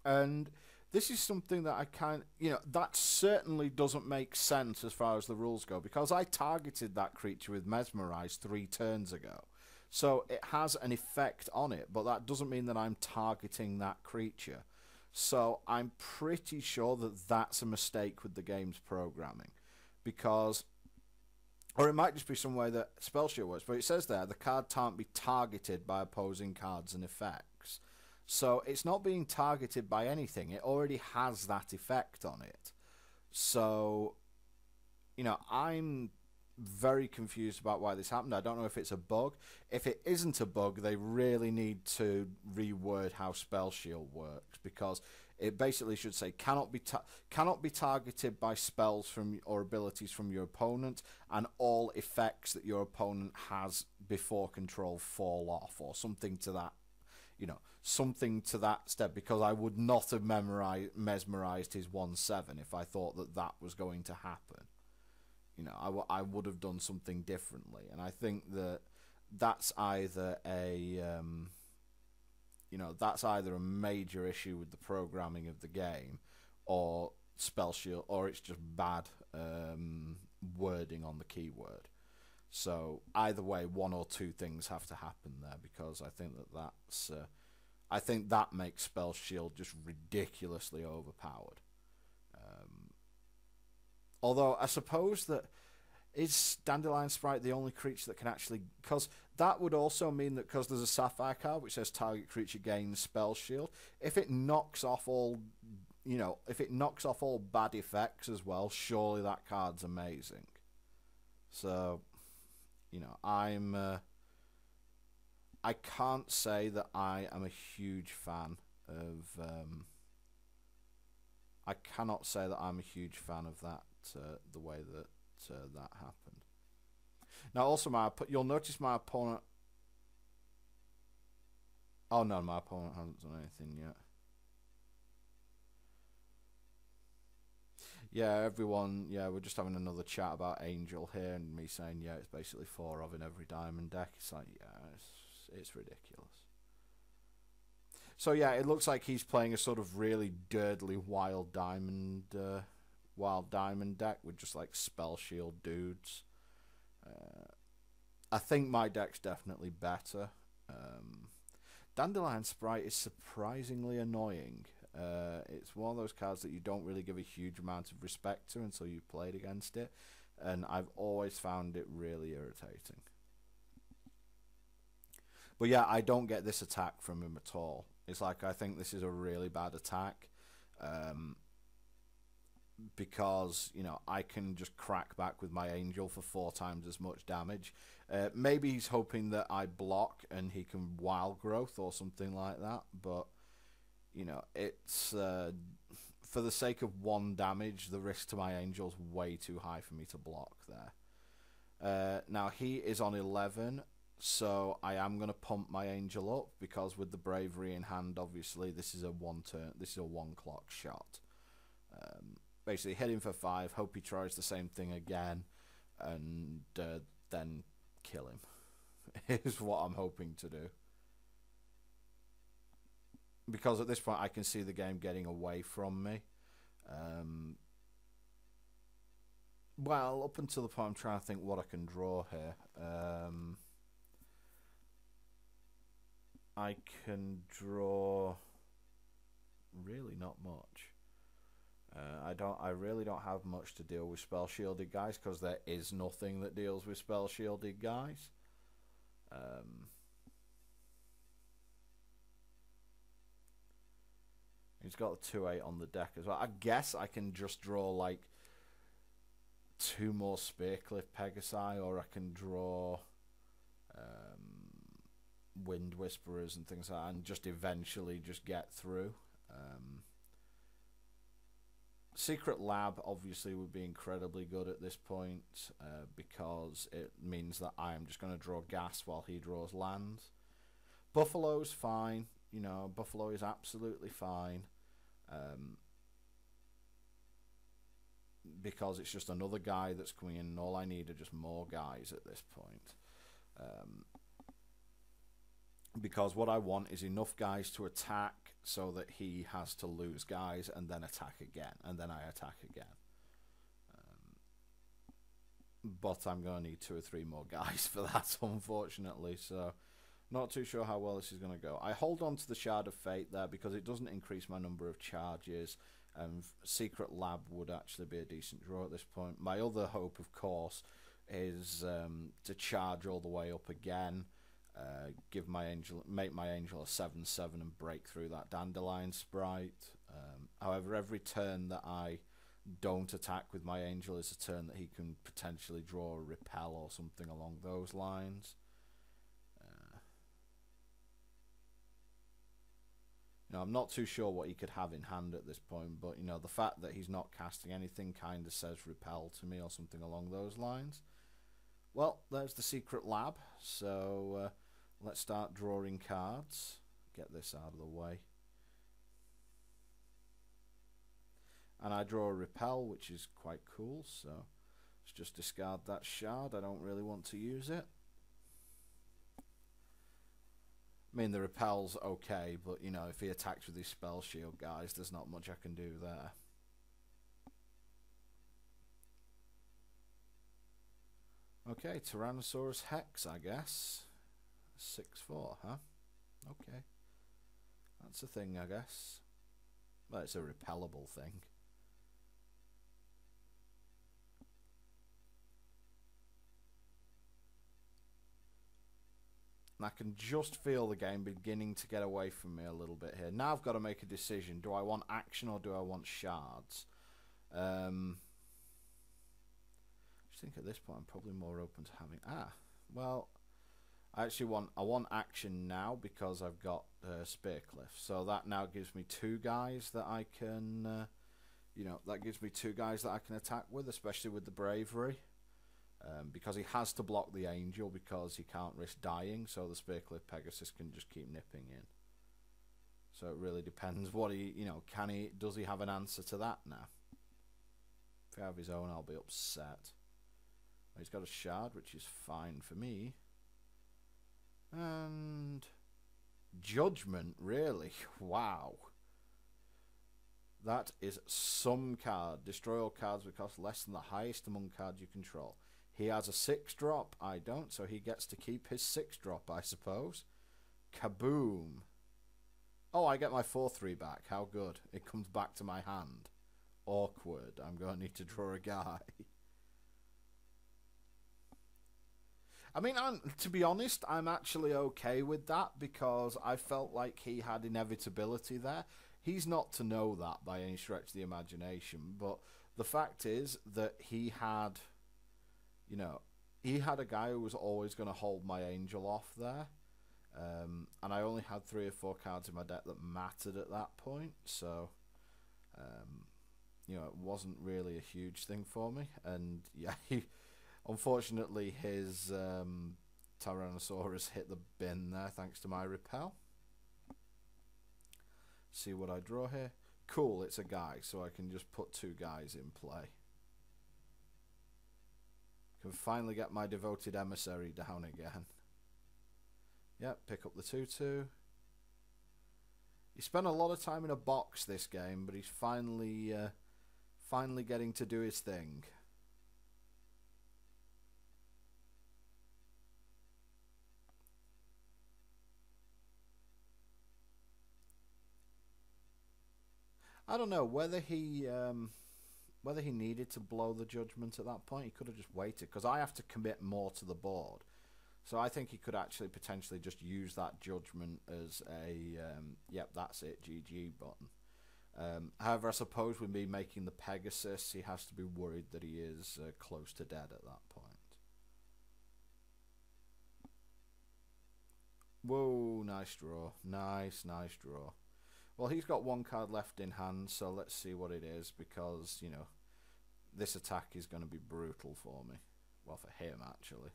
[SPEAKER 1] And this is something that I that certainly doesn't make sense as far as the rules go, because I targeted that creature with Mesmerize 3 turns ago. So it has an effect on it, but that doesn't mean that I'm targeting that creature. So I'm pretty sure that that's a mistake with the game's programming, because... or it might just be some way that Spell Shield works, but it says there, the card can't be targeted by opposing cards and effects. So it's not being targeted by anything. It already has that effect on it. So, I'm very confused about why this happened. I don't know if it's a bug. If it isn't a bug, they really need to reword how Spell Shield works, because it basically should say cannot be targeted by spells from or abilities from your opponent, and all effects that your opponent has before control fall off, or something to that, something to that step, because I would not have mesmerized his 1/7 if I thought that that was going to happen. I would have done something differently, and I think that that's either a that's either a major issue with the programming of the game, or Spell Shield, or it's just bad wording on the keyword. So either way, 1 or 2 things have to happen there, because I think that that's I think that makes Spell Shield just ridiculously overpowered. Although I suppose that is Dandelion Sprite the only creature that can actually... Because that would also mean that because there's a Sapphire card which says target creature gains Spell Shield, if it knocks off all... You know, if it knocks off all bad effects as well, surely that card's amazing. So, you know, I can't say that I am a huge fan of... I cannot say that I'm a huge fan of that, the way that that happened. Now, also, you'll notice my opponent... Oh, no, my opponent hasn't done anything yet. Yeah, everyone, yeah, we're just having another chat about Angel here, and me saying, yeah, it's basically 4 of in every diamond deck. It's like, yeah, it's ridiculous. So yeah, it looks like he's playing a sort of really dirtly wild diamond deck with just like Spell Shield dudes. I think my deck's definitely better. Dandelion Sprite is surprisingly annoying. It's one of those cards that you don't really give a huge amount of respect to until you've played against it, and I've always found it really irritating. But yeah, I don't get this attack from him at all. It's like, I think this is a really bad attack, because, you know, I can just crack back with my Angel for 4 times as much damage. Maybe he's hoping that I block and he can Wild Growth or something like that, but, you know, it's... for the sake of 1 damage, the risk to my Angel's way too high for me to block there. Now, he is on 11... So I am going to pump my Angel up, because with the Bravery in hand, obviously this is a 1 clock shot. Basically hit him for 5, hope he tries the same thing again, and then kill him is what I'm hoping to do. Because at this point I can see the game getting away from me. Well, up until the point I'm trying to think what I can draw here. I can draw really not much. I really don't have much to deal with Spell Shielded guys, because there is nothing that deals with Spell Shielded guys. He's got a 2/8 on the deck as well. I guess I can just draw like 2 more Spearcliff Pegasi, or I can draw Wind Whisperers and things like that, and just eventually just get through. Secret Lab obviously would be incredibly good at this point, because it means that I am just going to draw gas while he draws lands. Buffalo's fine, you know, Buffalo is absolutely fine, because it's just another guy that's coming in, and all I need are just more guys at this point. Because what I want is enough guys to attack so that he has to lose guys and then attack again, and then I attack again. But I'm going to need 2 or 3 more guys for that, unfortunately, so not too sure how well this is going to go. I hold on to the Shard of Fate there because it doesn't increase my number of charges, and Secret Lab would actually be a decent draw at this point. My other hope, of course, is to charge all the way up again, make my Angel a 7/7 and break through that Dandelion Sprite. However, every turn that I don't attack with my Angel is a turn that he can potentially draw a Repel or something along those lines. You know, I'm not too sure what he could have in hand at this point, but, you know, the fact that he's not casting anything kind of says Repel to me, or something along those lines. Well, there's the Secret Lab, so let's start drawing cards. Get this out of the way. And I draw a Repel, which is quite cool, so let's just discard that Shard. I don't really want to use it. I mean, the Repel's okay, but, you know, if he attacks with his Spell Shield guys, there's not much I can do there. Okay, Tyrannosaurus Hex, I guess. 6/4, huh? Okay. That's a thing, I guess. Well, it's a repellable thing. And I can just feel the game beginning to get away from me a little bit here. Now I've got to make a decision. Do I want action or do I want shards? I think at this point I'm probably more open to having... well, I want action now because I've got Spearcliff. So that now gives me two guys that I can... that gives me two guys that I can attack with, especially with the bravery. Because he has to block the angel because he can't risk dying, so the Spearcliff Pegasus can just keep nipping in. So it really depends what he, does he have an answer to that now? If he have his own, I'll be upset. He's got a shard, which is fine for me. And Judgment, really? Wow. That is some card. Destroy all cards that cost less than the highest among cards you control. He has a 6-drop. I don't, so he gets to keep his 6-drop, I suppose. Kaboom. Oh, I get my 4/3 back. How good. It comes back to my hand. Awkward. I'm going to need to draw a guy. I mean, to be honest, I'm actually okay with that because I felt like he had inevitability there. He's not to know that by any stretch of the imagination, but the fact is that he had... he had a guy who was always going to hold my angel off there. And I only had 3 or 4 cards in my deck that mattered at that point. So, it wasn't really a huge thing for me. And, yeah, unfortunately, his Tyrannosaurus hit the bin there thanks to my repel. See what I draw here. Cool, it's a guy, so I can just put 2 guys in play. Can finally get my devoted emissary down again. Yep, pick up the 2/2. He spent a lot of time in a box this game, but he's finally getting to do his thing. I don't know whether he needed to blow the Judgment at that point. He could have just waited, because I have to commit more to the board. So I think he could actually potentially just use that Judgment as a, yep, that's it, GG button. However, I suppose with me making the Pegasus, he has to be worried that he is close to dead at that point. Whoa, nice draw. Nice draw. Well, he's got 1 card left in hand, so let's see what it is, because, this attack is going to be brutal for me. Well, for him, actually.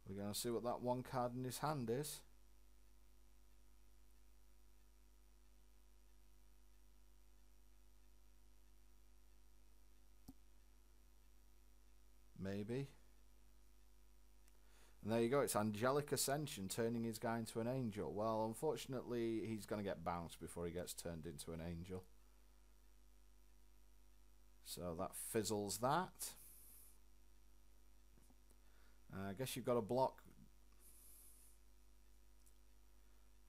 [SPEAKER 1] We're going to see what that 1 card in his hand is. Maybe. And there you go, it's Angelic Ascension, turning his guy into an angel. Well, unfortunately, he's going to get bounced before he gets turned into an angel. So that fizzles that. I guess you've got to block.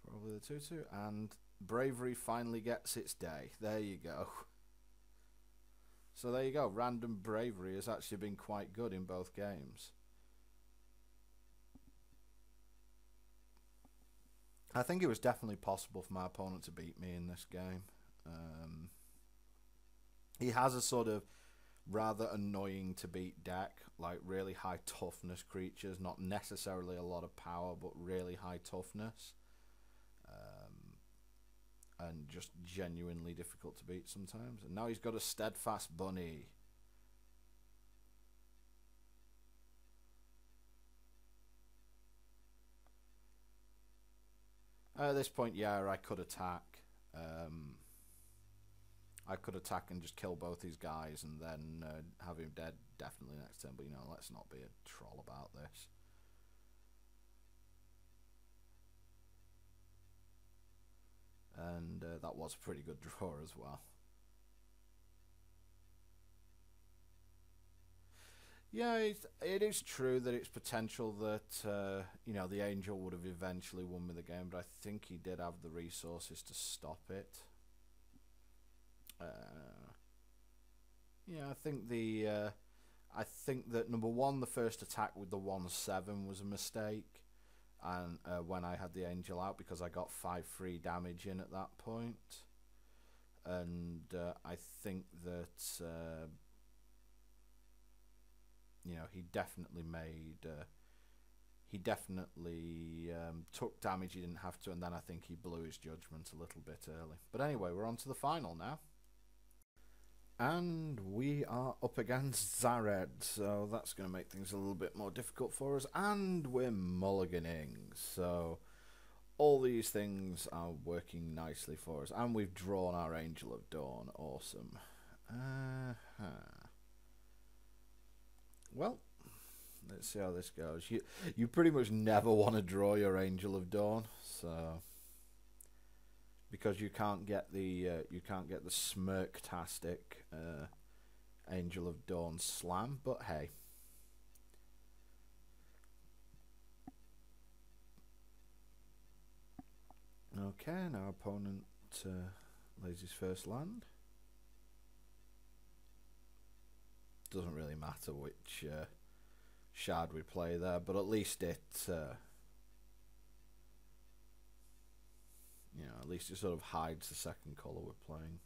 [SPEAKER 1] Probably the 2/2. And Bravery finally gets its day. There you go. So there you go. Random Bravery has actually been quite good in both games. I think it was definitely possible for my opponent to beat me in this game. He has a sort of rather annoying to beat deck, like really high toughness creatures, not necessarily a lot of power, but really high toughness. And just genuinely difficult to beat sometimes. And now he's got a Steadfast Bunny. At this point, yeah, I could attack. I could attack and just kill both these guys and then have him dead definitely next turn. But, let's not be a troll about this. And that was a pretty good draw as well. Yeah, it is true that it's potential that you know, the Angel would have eventually won me the game, but I think he did have the resources to stop it. Yeah, I think that number one, the first attack with the 1/7 was a mistake, and when I had the Angel out, because I got 5 free damage in at that point, and I think that you know, he definitely took damage he didn't have to, and then I think he blew his judgment a little bit early. But anyway, we're on to the final now. And we are up against Zared, so that's going to make things a little bit more difficult for us. And we're mulliganing, so all these things are working nicely for us. And we've drawn our Angel of Dawn. Awesome. Well, let's see how this goes. You pretty much never want to draw your Angel of Dawn, so because you can't get the smirktastic Angel of Dawn slam, but hey. Okay, now opponent lays his first land. Doesn't really matter which shard we play there, but at least it you know, at least it sort of hides the second colour we're playing.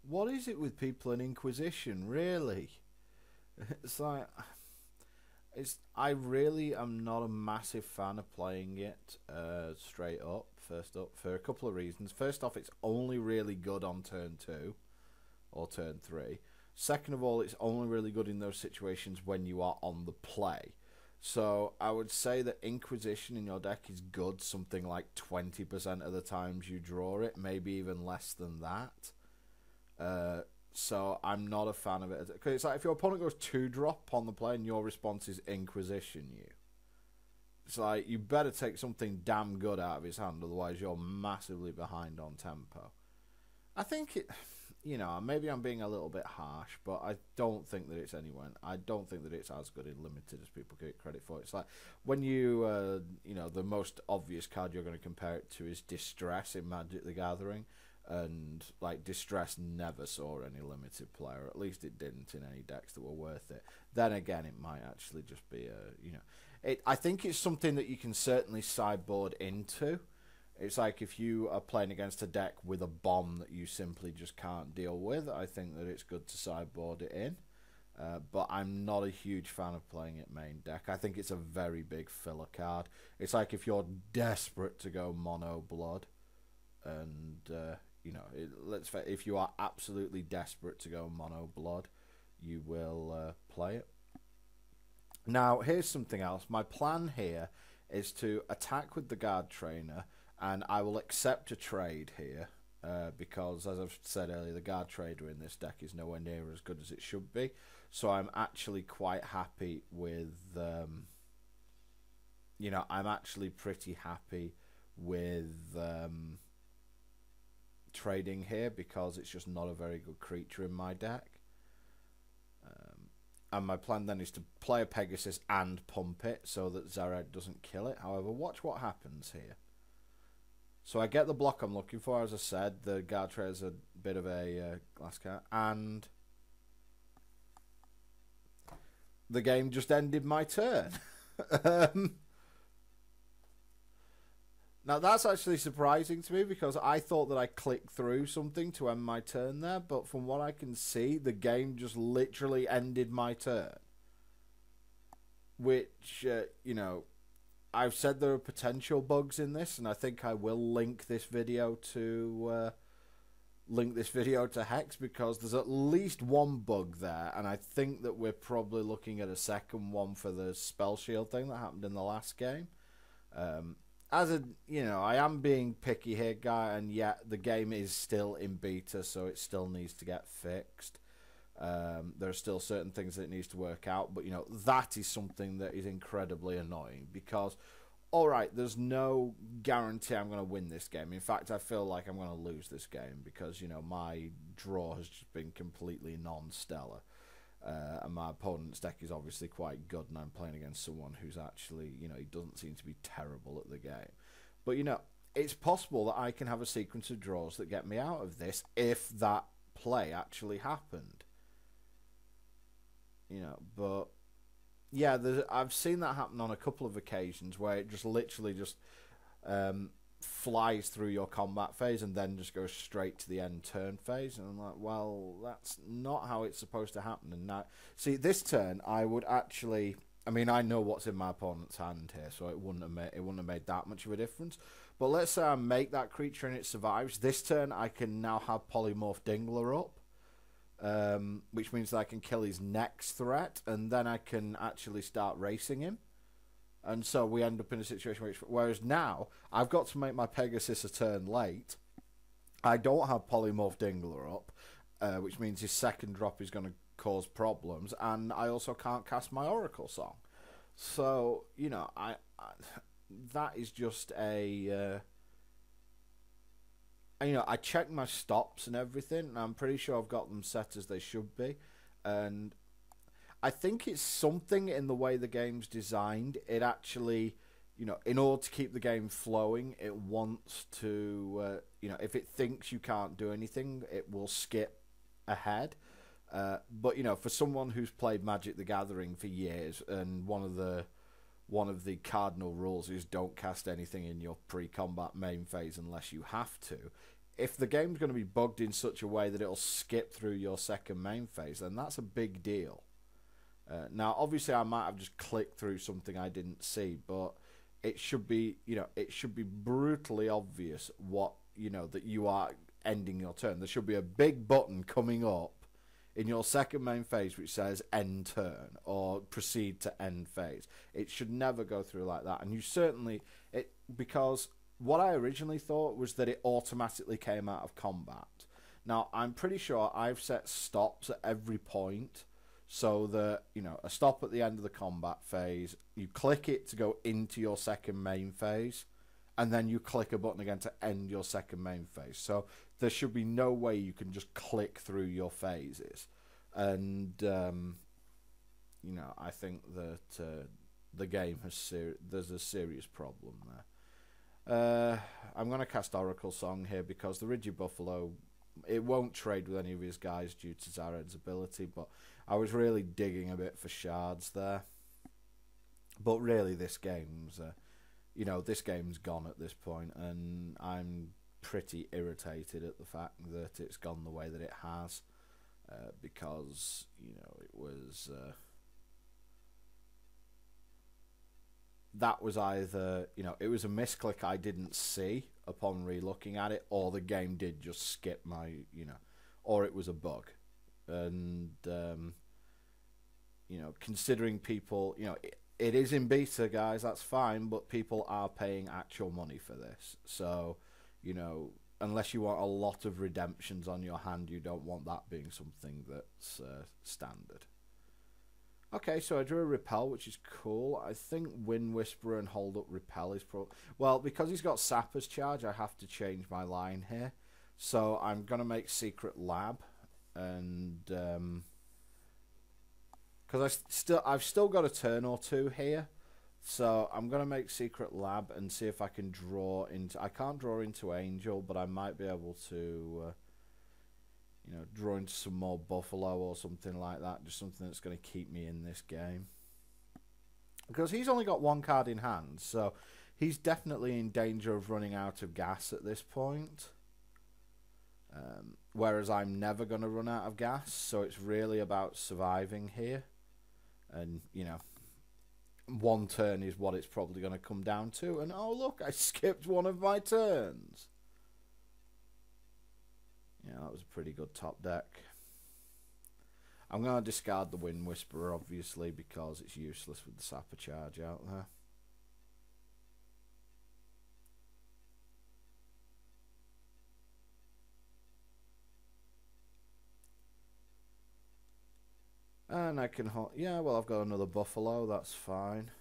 [SPEAKER 1] What is it with people in Inquisition, really? It's like, I really am not a massive fan of playing it straight up, first up, for a couple of reasons. First off, it's only really good on turn 2 or turn 3. Second of all, it's only really good in those situations when you are on the play. So I would say that Inquisition in your deck is good something like 20% of the times you draw it, maybe even less than that. So I'm not a fan of it. Because it's like if your opponent goes 2-drop on the play and your response is Inquisition you. It's like you better take something damn good out of his hand, otherwise you're massively behind on tempo. I think it... You know, maybe I'm being a little bit harsh, but I don't think that it's I don't think that it's as good in limited as people get credit for. It's like when you, you know, the most obvious card you're going to compare it to is Distress in Magic the Gathering, and like Distress never saw any limited play, or at least it didn't in any decks that were worth it. Then again, it might actually just be you know, I think it's something that you can certainly sideboard into. It's like if you are playing against a deck with a bomb that you simply just can't deal with, I think that it's good to sideboard it in. But I'm not a huge fan of playing it main deck. I think it's a very big filler card. It's like if you're desperate to go mono blood, and you know, if you are absolutely desperate to go mono blood, you will play it. Now, here's something else. My plan here is to attack with the Guard Trainer, and I will accept a trade here because, as I've said earlier, the Guard Trader in this deck is nowhere near as good as it should be. So I'm actually quite happy with, you know, I'm actually pretty happy with trading here because it's just not a very good creature in my deck. And my plan then is to play a Pegasus and pump it so that Zared doesn't kill it. However, watch what happens here. So I get the block I'm looking for, as I said. The Guard Trader is a bit of a glass cat. And the game just ended my turn. Now, that's actually surprising to me because I thought that I clicked through something to end my turn there. But from what I can see, the game just literally ended my turn. Which, you know... I've said there are potential bugs in this, and I think I will link this video to Hex because there's at least one bug there, and I think that we're probably looking at a second one for the spell shield thing that happened in the last game. You know, I am being picky here, guy, and yet the game is still in beta, so it still needs to get fixed. There are still certain things that it needs to work out, but you know, that is something that is incredibly annoying because alright, there's no guarantee I'm going to win this game. In fact, I feel like I'm going to lose this game because, you know, my draw has just been completely non-stellar. And my opponent's deck is obviously quite good, and I'm playing against someone who's actually, you know, he doesn't seem to be terrible at the game. But, you know, it's possible that I can have a sequence of draws that get me out of this if that play actually happened. You know, but yeah, I've seen that happen on a couple of occasions where it just literally just flies through your combat phase and then just goes straight to the end turn phase. And I'm like, well, that's not how it's supposed to happen. And now, see, this turn, I would actually... I mean, I know what's in my opponent's hand here, so it wouldn't have made that much of a difference. But let's say I make that creature and it survives. This turn, I can now have Polymorph Dingler up. Which means that I can kill his next threat, and then I can actually start racing him. And so we end up in a situation whereas now, I've got to make my Pegasus a turn late. I don't have Polymorph Dingler up, which means his second drop is going to cause problems, and I also can't cast my Oracle Song. So, you know, that is just a... you know, I checked my stops and everything, and I'm pretty sure I've got them set as they should be. And I think it's something in the way the game's designed. It actually, you know, in order to keep the game flowing, it wants to, you know, if it thinks you can't do anything, it will skip ahead. But, you know, for someone who's played Magic the Gathering for years, and one of the cardinal rules is don't cast anything in your pre-combat main phase unless you have to. If the game's going to be bugged in such a way that it'll skip through your second main phase, then that's a big deal. Now, obviously, I might have just clicked through something I didn't see, but it should be, you know, it should be brutally obvious what, you know, that you are ending your turn. There should be a big button coming up in your second main phase which says end turn or proceed to end phase. It should never go through like that. And you certainly... because what I originally thought was that it automatically came out of combat. Now, I'm pretty sure I've set stops at every point so that, you know, a stop at the end of the combat phase, you click it to go into your second main phase, and then you click a button again to end your second main phase. So there should be no way you can just click through your phases. And, you know, I think that the game has... there's a serious problem there. I'm going to cast Oracle Song here because the Rigid Buffalo, it won't trade with any of his guys due to Zared's ability, but I was really digging a bit for Shards there. But really, this game's, you know, this game's gone at this point, and I'm pretty irritated at the fact that it's gone the way that it has, because, you know, it was... that was either, you know, it was a misclick I didn't see upon re-looking at it, or the game did just skip my, you know, or it was a bug. And, you know, considering people, you know, it is in beta, guys, that's fine, but people are paying actual money for this. So, you know, unless you want a lot of redemptions on your hand, you don't want that being something that's standard. Okay, so I drew a Repel, which is cool. I think Wind Whisperer and Hold Up Repel is pro... Well, because he's got Sapper's Charge, I have to change my line here. So I'm going to make Secret Lab. And... because I've still got a turn or two here. So I'm going to make Secret Lab and see if I can draw into... I can't draw into Angel, but I might be able to... you know, draw into some more Buffalo or something like that. Just something that's going to keep me in this game. Because he's only got one card in hand, so he's definitely in danger of running out of gas at this point. Whereas I'm never going to run out of gas, so it's really about surviving here. And, you know, one turn is what it's probably going to come down to. And, oh, look, I skipped one of my turns. Yeah, that was a pretty good top deck. I'm going to discard the Wind Whisperer, obviously, because it's useless with the Sapper Charge out there. And I can hold... Yeah, well, I've got another Buffalo, that's fine.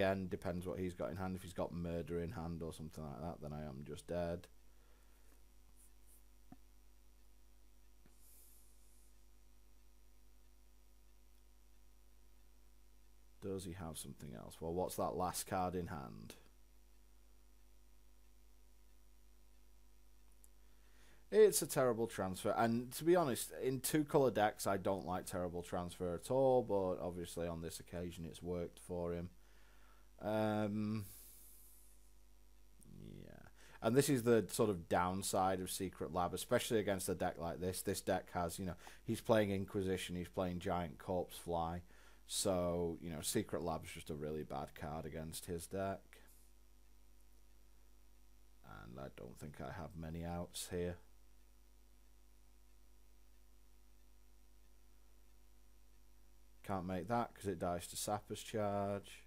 [SPEAKER 1] again, depends what he's got in hand. If he's got murder in hand or something like that, then I am just dead. Does he have something else? Well, what's that last card in hand? It's a terrible transfer, and to be honest, in two-colour decks, I don't like terrible transfer at all, but obviously on this occasion it's worked for him. Yeah. And this is the sort of downside of Secret Lab, especially against a deck like this. This deck has, you know, he's playing Inquisition, he's playing Giant Corpse Fly, so, you know, Secret Lab's just a really bad card against his deck. And I don't think I have many outs here. Can't make that because it dies to Sapphire charge.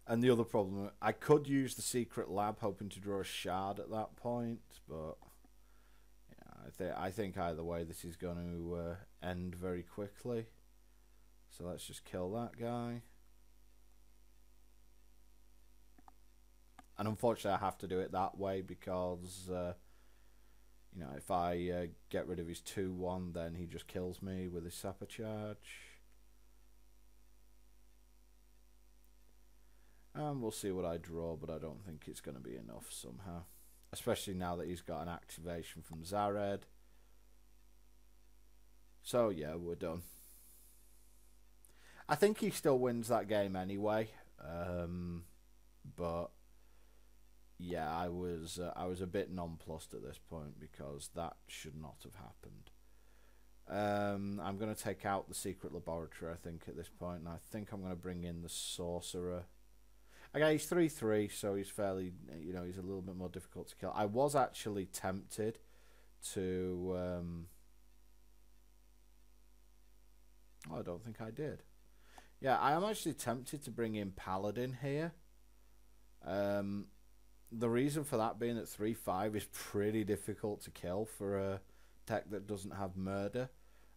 [SPEAKER 1] And the other problem, I could use the Secret Lab hoping to draw a Shard at that point, but yeah, I think either way this is going to end very quickly. So let's just kill that guy. And unfortunately I have to do it that way because you know, if I get rid of his 2-1, then he just kills me with his Sapphire charge. And we'll see what I draw, but I don't think it's going to be enough somehow. Especially now that he's got an activation from Zared. So yeah, we're done. I think he still wins that game anyway. But yeah, I was a bit nonplussed at this point because that should not have happened. I'm going to take out the Secret Laboratory, I think, at this point, and I think I'm going to bring in the Sorcerer. Okay, he's 3/3, so he's fairly, you know, he's a little bit more difficult to kill. I was actually tempted to... oh, I don't think I did. Yeah, I am actually tempted to bring in Paladin here. The reason for that being that 3/5 is pretty difficult to kill for a deck that doesn't have murder.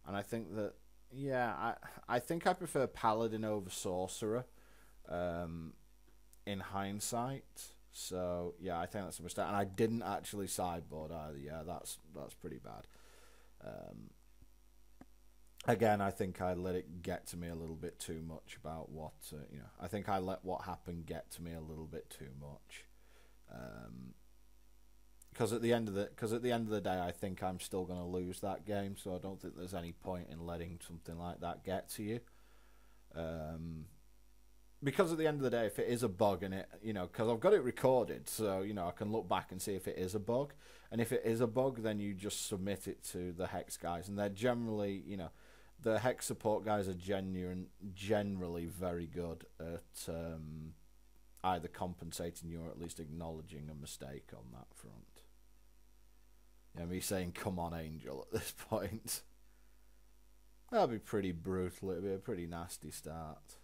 [SPEAKER 1] And I think that, yeah, I think I prefer Paladin over Sorcerer in hindsight. So, yeah, I think that's a mistake. And I didn't actually sideboard either. Yeah, that's pretty bad. Again, I think I let it get to me a little bit too much about what, you know, I think I let what happened get to me a little bit too much. Because at the end of the day, I think I'm still going to lose that game, so I don't think there's any point in letting something like that get to you. Because at the end of the day, if it is a bug and it, you know, because I've got it recorded, so, you know, I can look back and see if it is a bug. And if it is a bug, then you just submit it to the Hex guys. And they're generally, you know, the Hex support guys are generally very good at either compensating you or at least acknowledging a mistake on that front. Yeah, me saying, come on, Angel, at this point. That'll be pretty brutal. It'll be a pretty nasty start.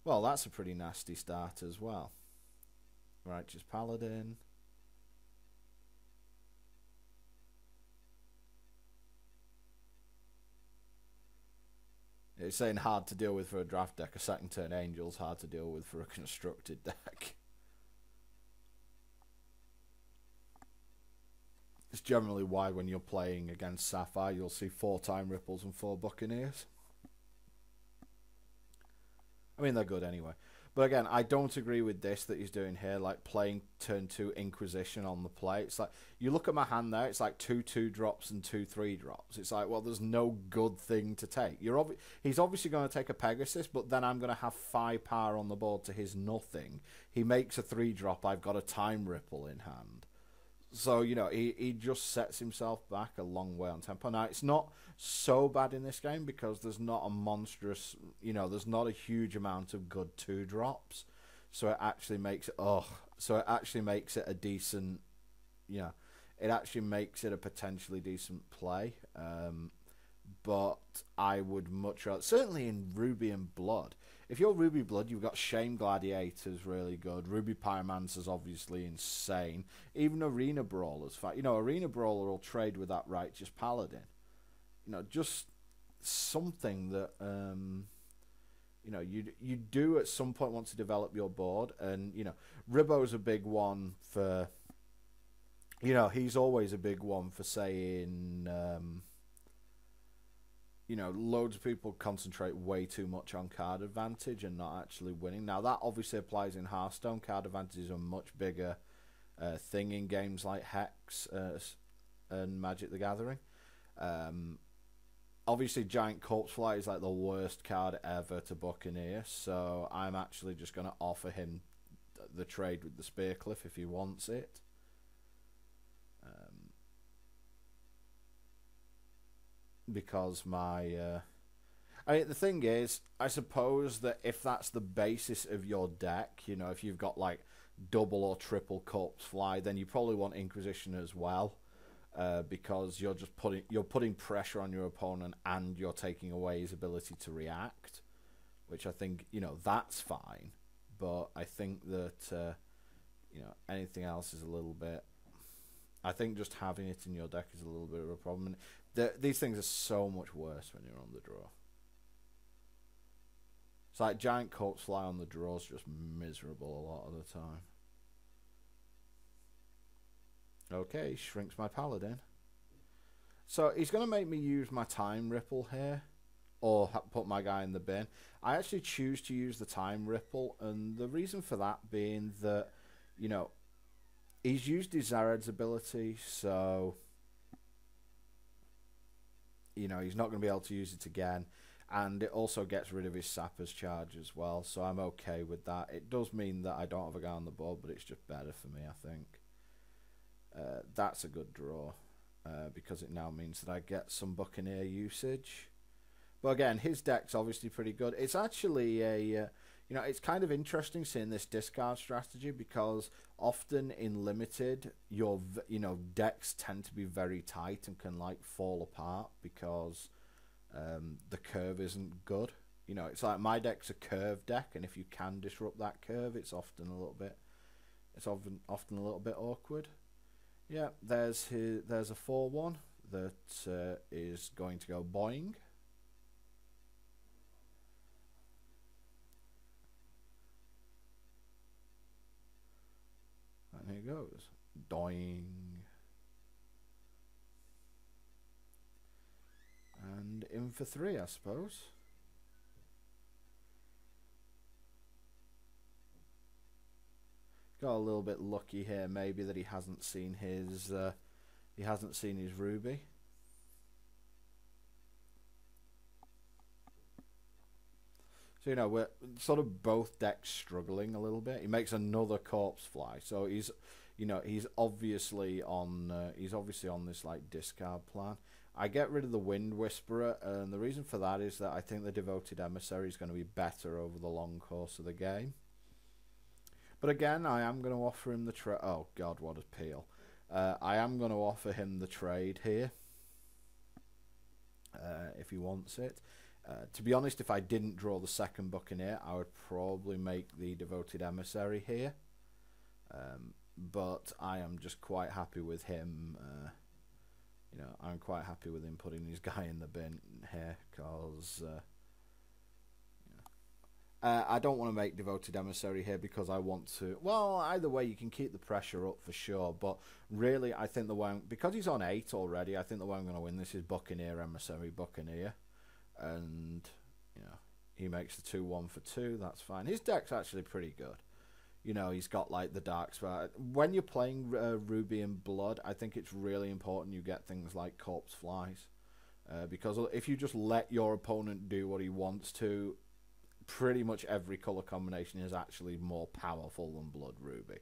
[SPEAKER 1] Well, that's a pretty nasty start as well. Righteous Paladin. It's saying hard to deal with for a draft deck. A second turn Angel's hard to deal with for a constructed deck. It's generally why when you're playing against Sapphire, you'll see 4 Time Ripples and 4 Buccaneers. I mean, they're good anyway. But again, I don't agree with this that he's doing here, like playing turn 2 Inquisition on the play. It's like, you look at my hand there, it's like 2 2-drops and 2 3-drops. It's like, well, there's no good thing to take. He's obviously going to take a Pegasus, but then I'm going to have 5 power on the board to his nothing. He makes a 3-drop, I've got a Time Ripple in hand. So, you know, he just sets himself back a long way on tempo. Now, it's not so bad in this game because there's not a monstrous, you know, there's not a huge amount of good 2-drops. So it actually makes it a decent, you know, it actually makes it a potentially decent play. But I would much rather, certainly in Ruby and Blood. If you're Ruby Blood, you've got Shame Gladiators really good. Ruby Pyromancer's obviously insane. Even Arena Brawler's fine. You know, Arena Brawler will trade with that Righteous Paladin. You know, just something that you know, you do at some point want to develop your board, and you know, Ribbo's a big one for. You know, he's always a big one for saying, you know, loads of people concentrate way too much on card advantage and not actually winning. Now, that obviously applies in Hearthstone. Card advantage is a much bigger thing in games like Hex and Magic the Gathering. Obviously, Giant Corpse Fly is like the worst card ever to Buccaneer, so I'm actually just going to offer him the trade with the Spear Cliff if he wants it. Because my I mean, the thing is, I suppose that if that's the basis of your deck, you know, if you've got like double or triple Corpse Fly, then you probably want Inquisition as well, because you're just putting pressure on your opponent and you're taking away his ability to react, which I think, you know, that's fine, but I think that you know, anything else is a little bit. I think just having it in your deck is a little bit of a problem. These things are so much worse when you're on the draw. It's like Giant Corpse Fly on the draw is just miserable a lot of the time. Okay, shrinks my Paladin. So he's going to make me use my Time Ripple here, or put my guy in the bin. I actually choose to use the Time Ripple, and the reason for that being that, you know, he's used his Zared's ability, so, you know, he's not going to be able to use it again. And it also gets rid of his Sapper's charge as well, so I'm okay with that. It does mean that I don't have a guy on the board, but it's just better for me, I think. That's a good draw, because it now means that I get some Buccaneer usage. But again, his deck's obviously pretty good. It's actually a, you know, it's kind of interesting seeing this discard strategy, because often in Limited, you know, decks tend to be very tight and can like fall apart because the curve isn't good. You know, it's like my deck's a curve deck, and if you can disrupt that curve, it's often a little bit, often a little bit awkward. Yeah, there's a 4/1 that is going to go boing. And here it goes. Doing. And in for 3, I suppose. Got a little bit lucky here, maybe, that he hasn't seen his Ruby. So, you know, we're sort of both decks struggling a little bit. He makes another Corpse Fly, so he's, you know, he's obviously on this like discard plan. I get rid of the Wind Whisperer, and the reason for that is that I think the Devoted Emissary is going to be better over the long course of the game. But again, I am going to offer him the trade. Oh God, what a peel! I am going to offer him the trade here if he wants it. To be honest, if I didn't draw the second Buccaneer, I would probably make the Devoted Emissary here. But I am just quite happy with him. You know, I'm quite happy with him putting his guy in the bin here, because I don't want to make Devoted Emissary here because I want to. Well, either way, you can keep the pressure up for sure. But really, I think the way, because he's on 8 already, I think the way I'm going to win this is Buccaneer, Emissary, Buccaneer. And, you know, he makes the 2/1 for 2. That's fine. His deck's actually pretty good. You know, he's got like the Dark Spire. When you're playing Ruby and Blood, I think it's really important you get things like Corpse Flies. Because if you just let your opponent do what he wants to, pretty much every colour combination is actually more powerful than Blood Ruby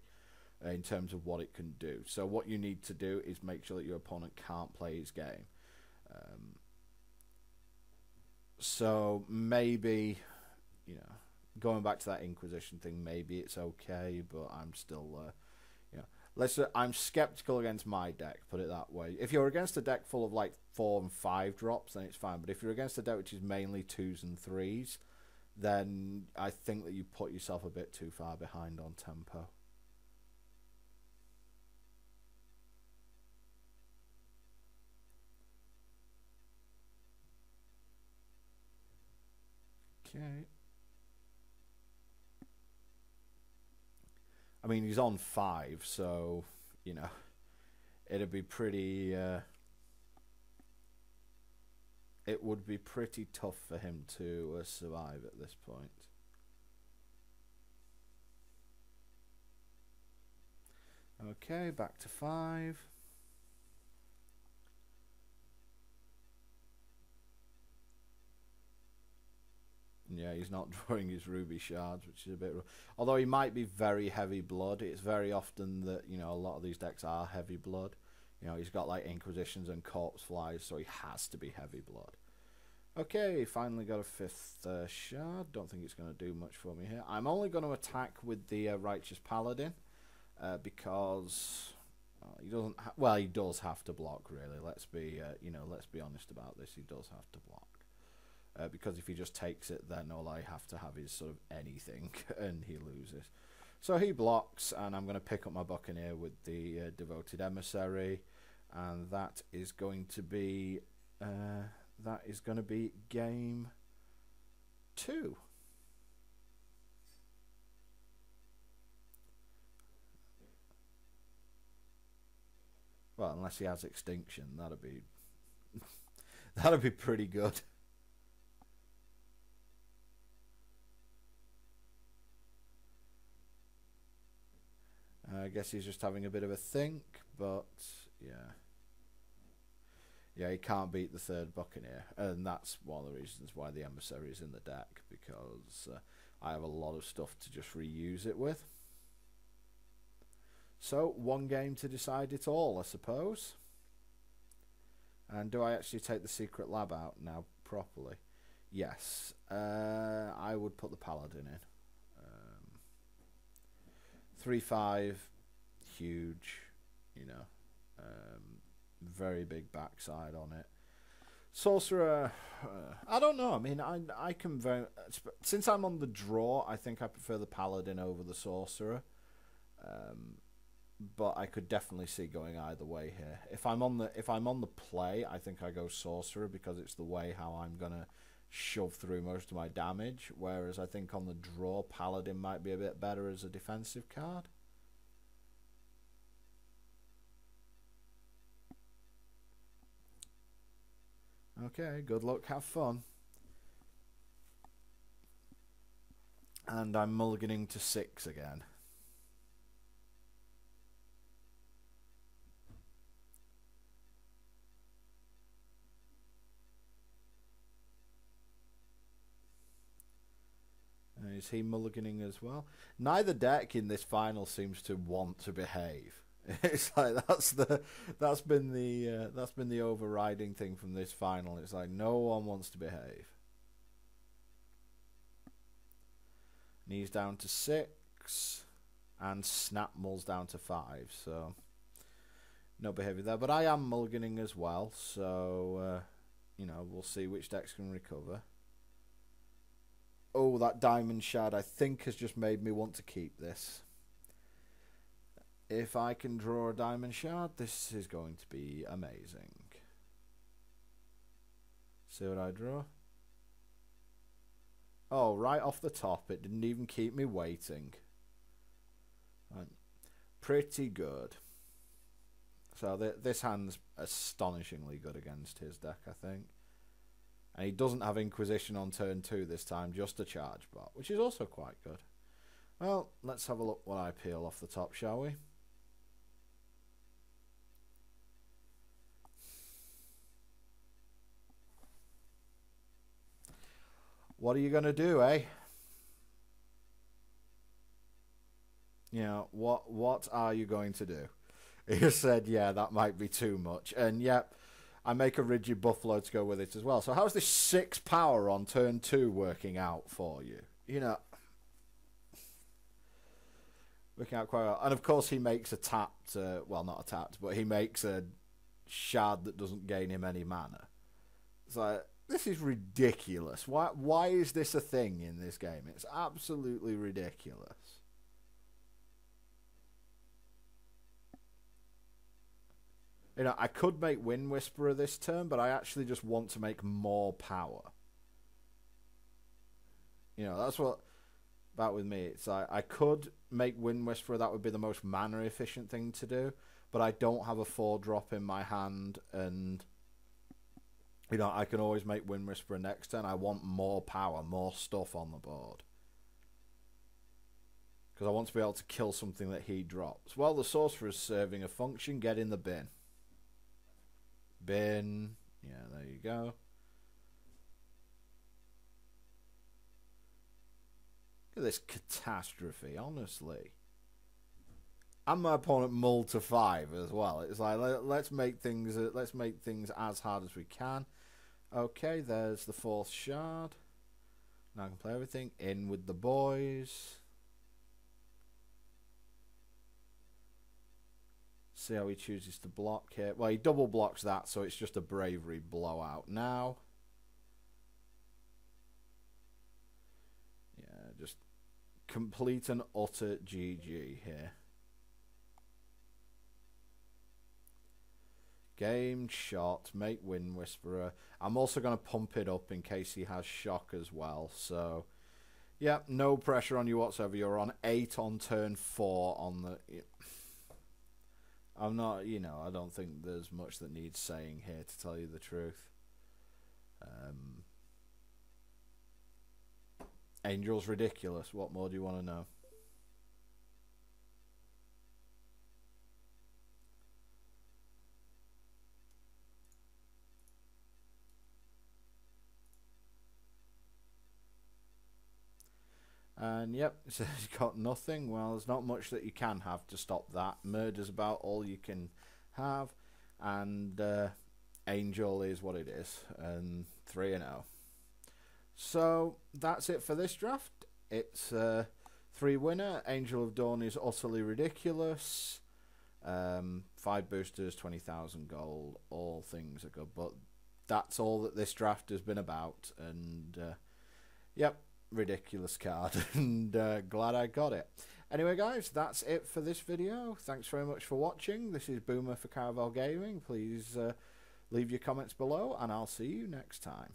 [SPEAKER 1] in terms of what it can do. So what you need to do is make sure that your opponent can't play his game. So maybe, you know, going back to that Inquisition thing, maybe it's okay, but I'm still, you know, I'm skeptical against my deck, put it that way. If you're against a deck full of like 4 and 5 drops, then it's fine. But if you're against a deck which is mainly 2s and 3s, then I think that you put yourself a bit too far behind on tempo. Okay. I mean, he's on 5, so, you know, it'd be pretty... it would be pretty tough for him to survive at this point. Okay, back to 5. Yeah, he's not drawing his ruby shards, which is a bit rough. Although he might be very heavy blood. It's very often that, you know, a lot of these decks are heavy blood. You know, he's got like Inquisitions and Corpse Flies, so he has to be heavy blood. Okay, finally got a 5th shard. Don't think it's going to do much for me here. I'm only going to attack with the Righteous Paladin because he doesn't. Well, he does have to block. Really, let's be you know, let's be honest about this. He does have to block. Because if he just takes it, then all I have to have is sort of anything, and he loses. So he blocks, and I'm going to pick up my Buccaneer with the Devoted Emissary, and that is going to be game 2. Well, unless he has Extinction, that'd be that'd be pretty good. I guess he's just having a bit of a think, but yeah. Yeah, he can't beat the 3rd Buccaneer, and that's one of the reasons why the Emissary is in the deck, because I have a lot of stuff to just reuse it with. So, 1 game to decide it all, I suppose. And do I actually take the Secret Lab out now properly? Yes. I would put the Paladin in. 3/5, huge, you know, very big backside on it. Sorcerer, I don't know. I mean, I can very, since I'm on the draw, I think I prefer the Paladin over the Sorcerer. But I could definitely see going either way here. If I'm on the play, I think I go Sorcerer because it's the way how I'm gonna shove through most of my damage, whereas I think on the draw, Paladin might be a bit better as a defensive card. Okay, good luck, have fun. And I'm mulliganing to 6 again. Is he mulliganing as well? Neither deck in this final seems to want to behave. It's like that's been the overriding thing from this final. It's like no one wants to behave. Knees down to 6, and Snapmull's down to 5. So no behavior there. But I am mulliganing as well. So you know, we'll see which decks can recover. Oh, that Diamond Shard, I think, has just made me want to keep this. If I can draw a Diamond Shard, this is going to be amazing. See what I draw? Oh, right off the top, it didn't even keep me waiting. Right. Pretty good. So this hand's astonishingly good against his deck, I think. And he doesn't have Inquisition on turn 2 this time, just a charge bot, which is also quite good. Well, let's have a look what I peel off the top, shall we? What are you going to do, eh? You know, what are you going to do? He said, yeah, that might be too much. And yep, I make a Rigid Buffalo to go with it as well. So how's this 6 power on turn 2 working out for you? You know, working out quite well. And of course he makes a tapped, well, not a tapped, but he makes a shard that doesn't gain him any mana. It's like, this is ridiculous. Why is this a thing in this game? It's absolutely ridiculous. You know, I could make Wind Whisperer this turn, but I actually just want to make more power. You know, that's what about with me. It's like I could make Wind Whisperer. That would be the most mana efficient thing to do. But I don't have a 4-drop in my hand, and you know I can always make Wind Whisperer next turn. I want more power, more stuff on the board, because I want to be able to kill something that he drops. Well, the Sorcerer is serving a function. Get in the bin. Bin. Yeah, there you go. Look at this catastrophe, honestly. And my opponent mulled to 5 as well. It's like let's make things as hard as we can. Okay, there's the 4th shard. Now I can play everything in with the boys. See how he chooses to block here. Well, he double blocks that, so it's just a bravery blowout now. Yeah, just complete and utter GG here. Game, shot, make Wind Whisperer. I'm also going to pump it up in case he has shock as well. So, yeah, no pressure on you whatsoever. You're on 8 on turn 4 on the... I'm not, you know, I don't think there's much that needs saying here, to tell you the truth. Angel's ridiculous. What more do you want to know? And yep, it says he's got nothing. Well, there's not much that you can have to stop that. Murder's about all you can have. And Angel is what it is. And 3-0. So that's it for this draft. It's 3 winner. Angel of Dawn is utterly ridiculous. 5 boosters, 20,000 gold. All things are good. But that's all that this draft has been about. And yep. Ridiculous card, and glad I got it. Anyway guys, that's it for this video. Thanks very much for watching. This is Boomer for Caravel Gaming. Please leave your comments below, and I'll see you next time.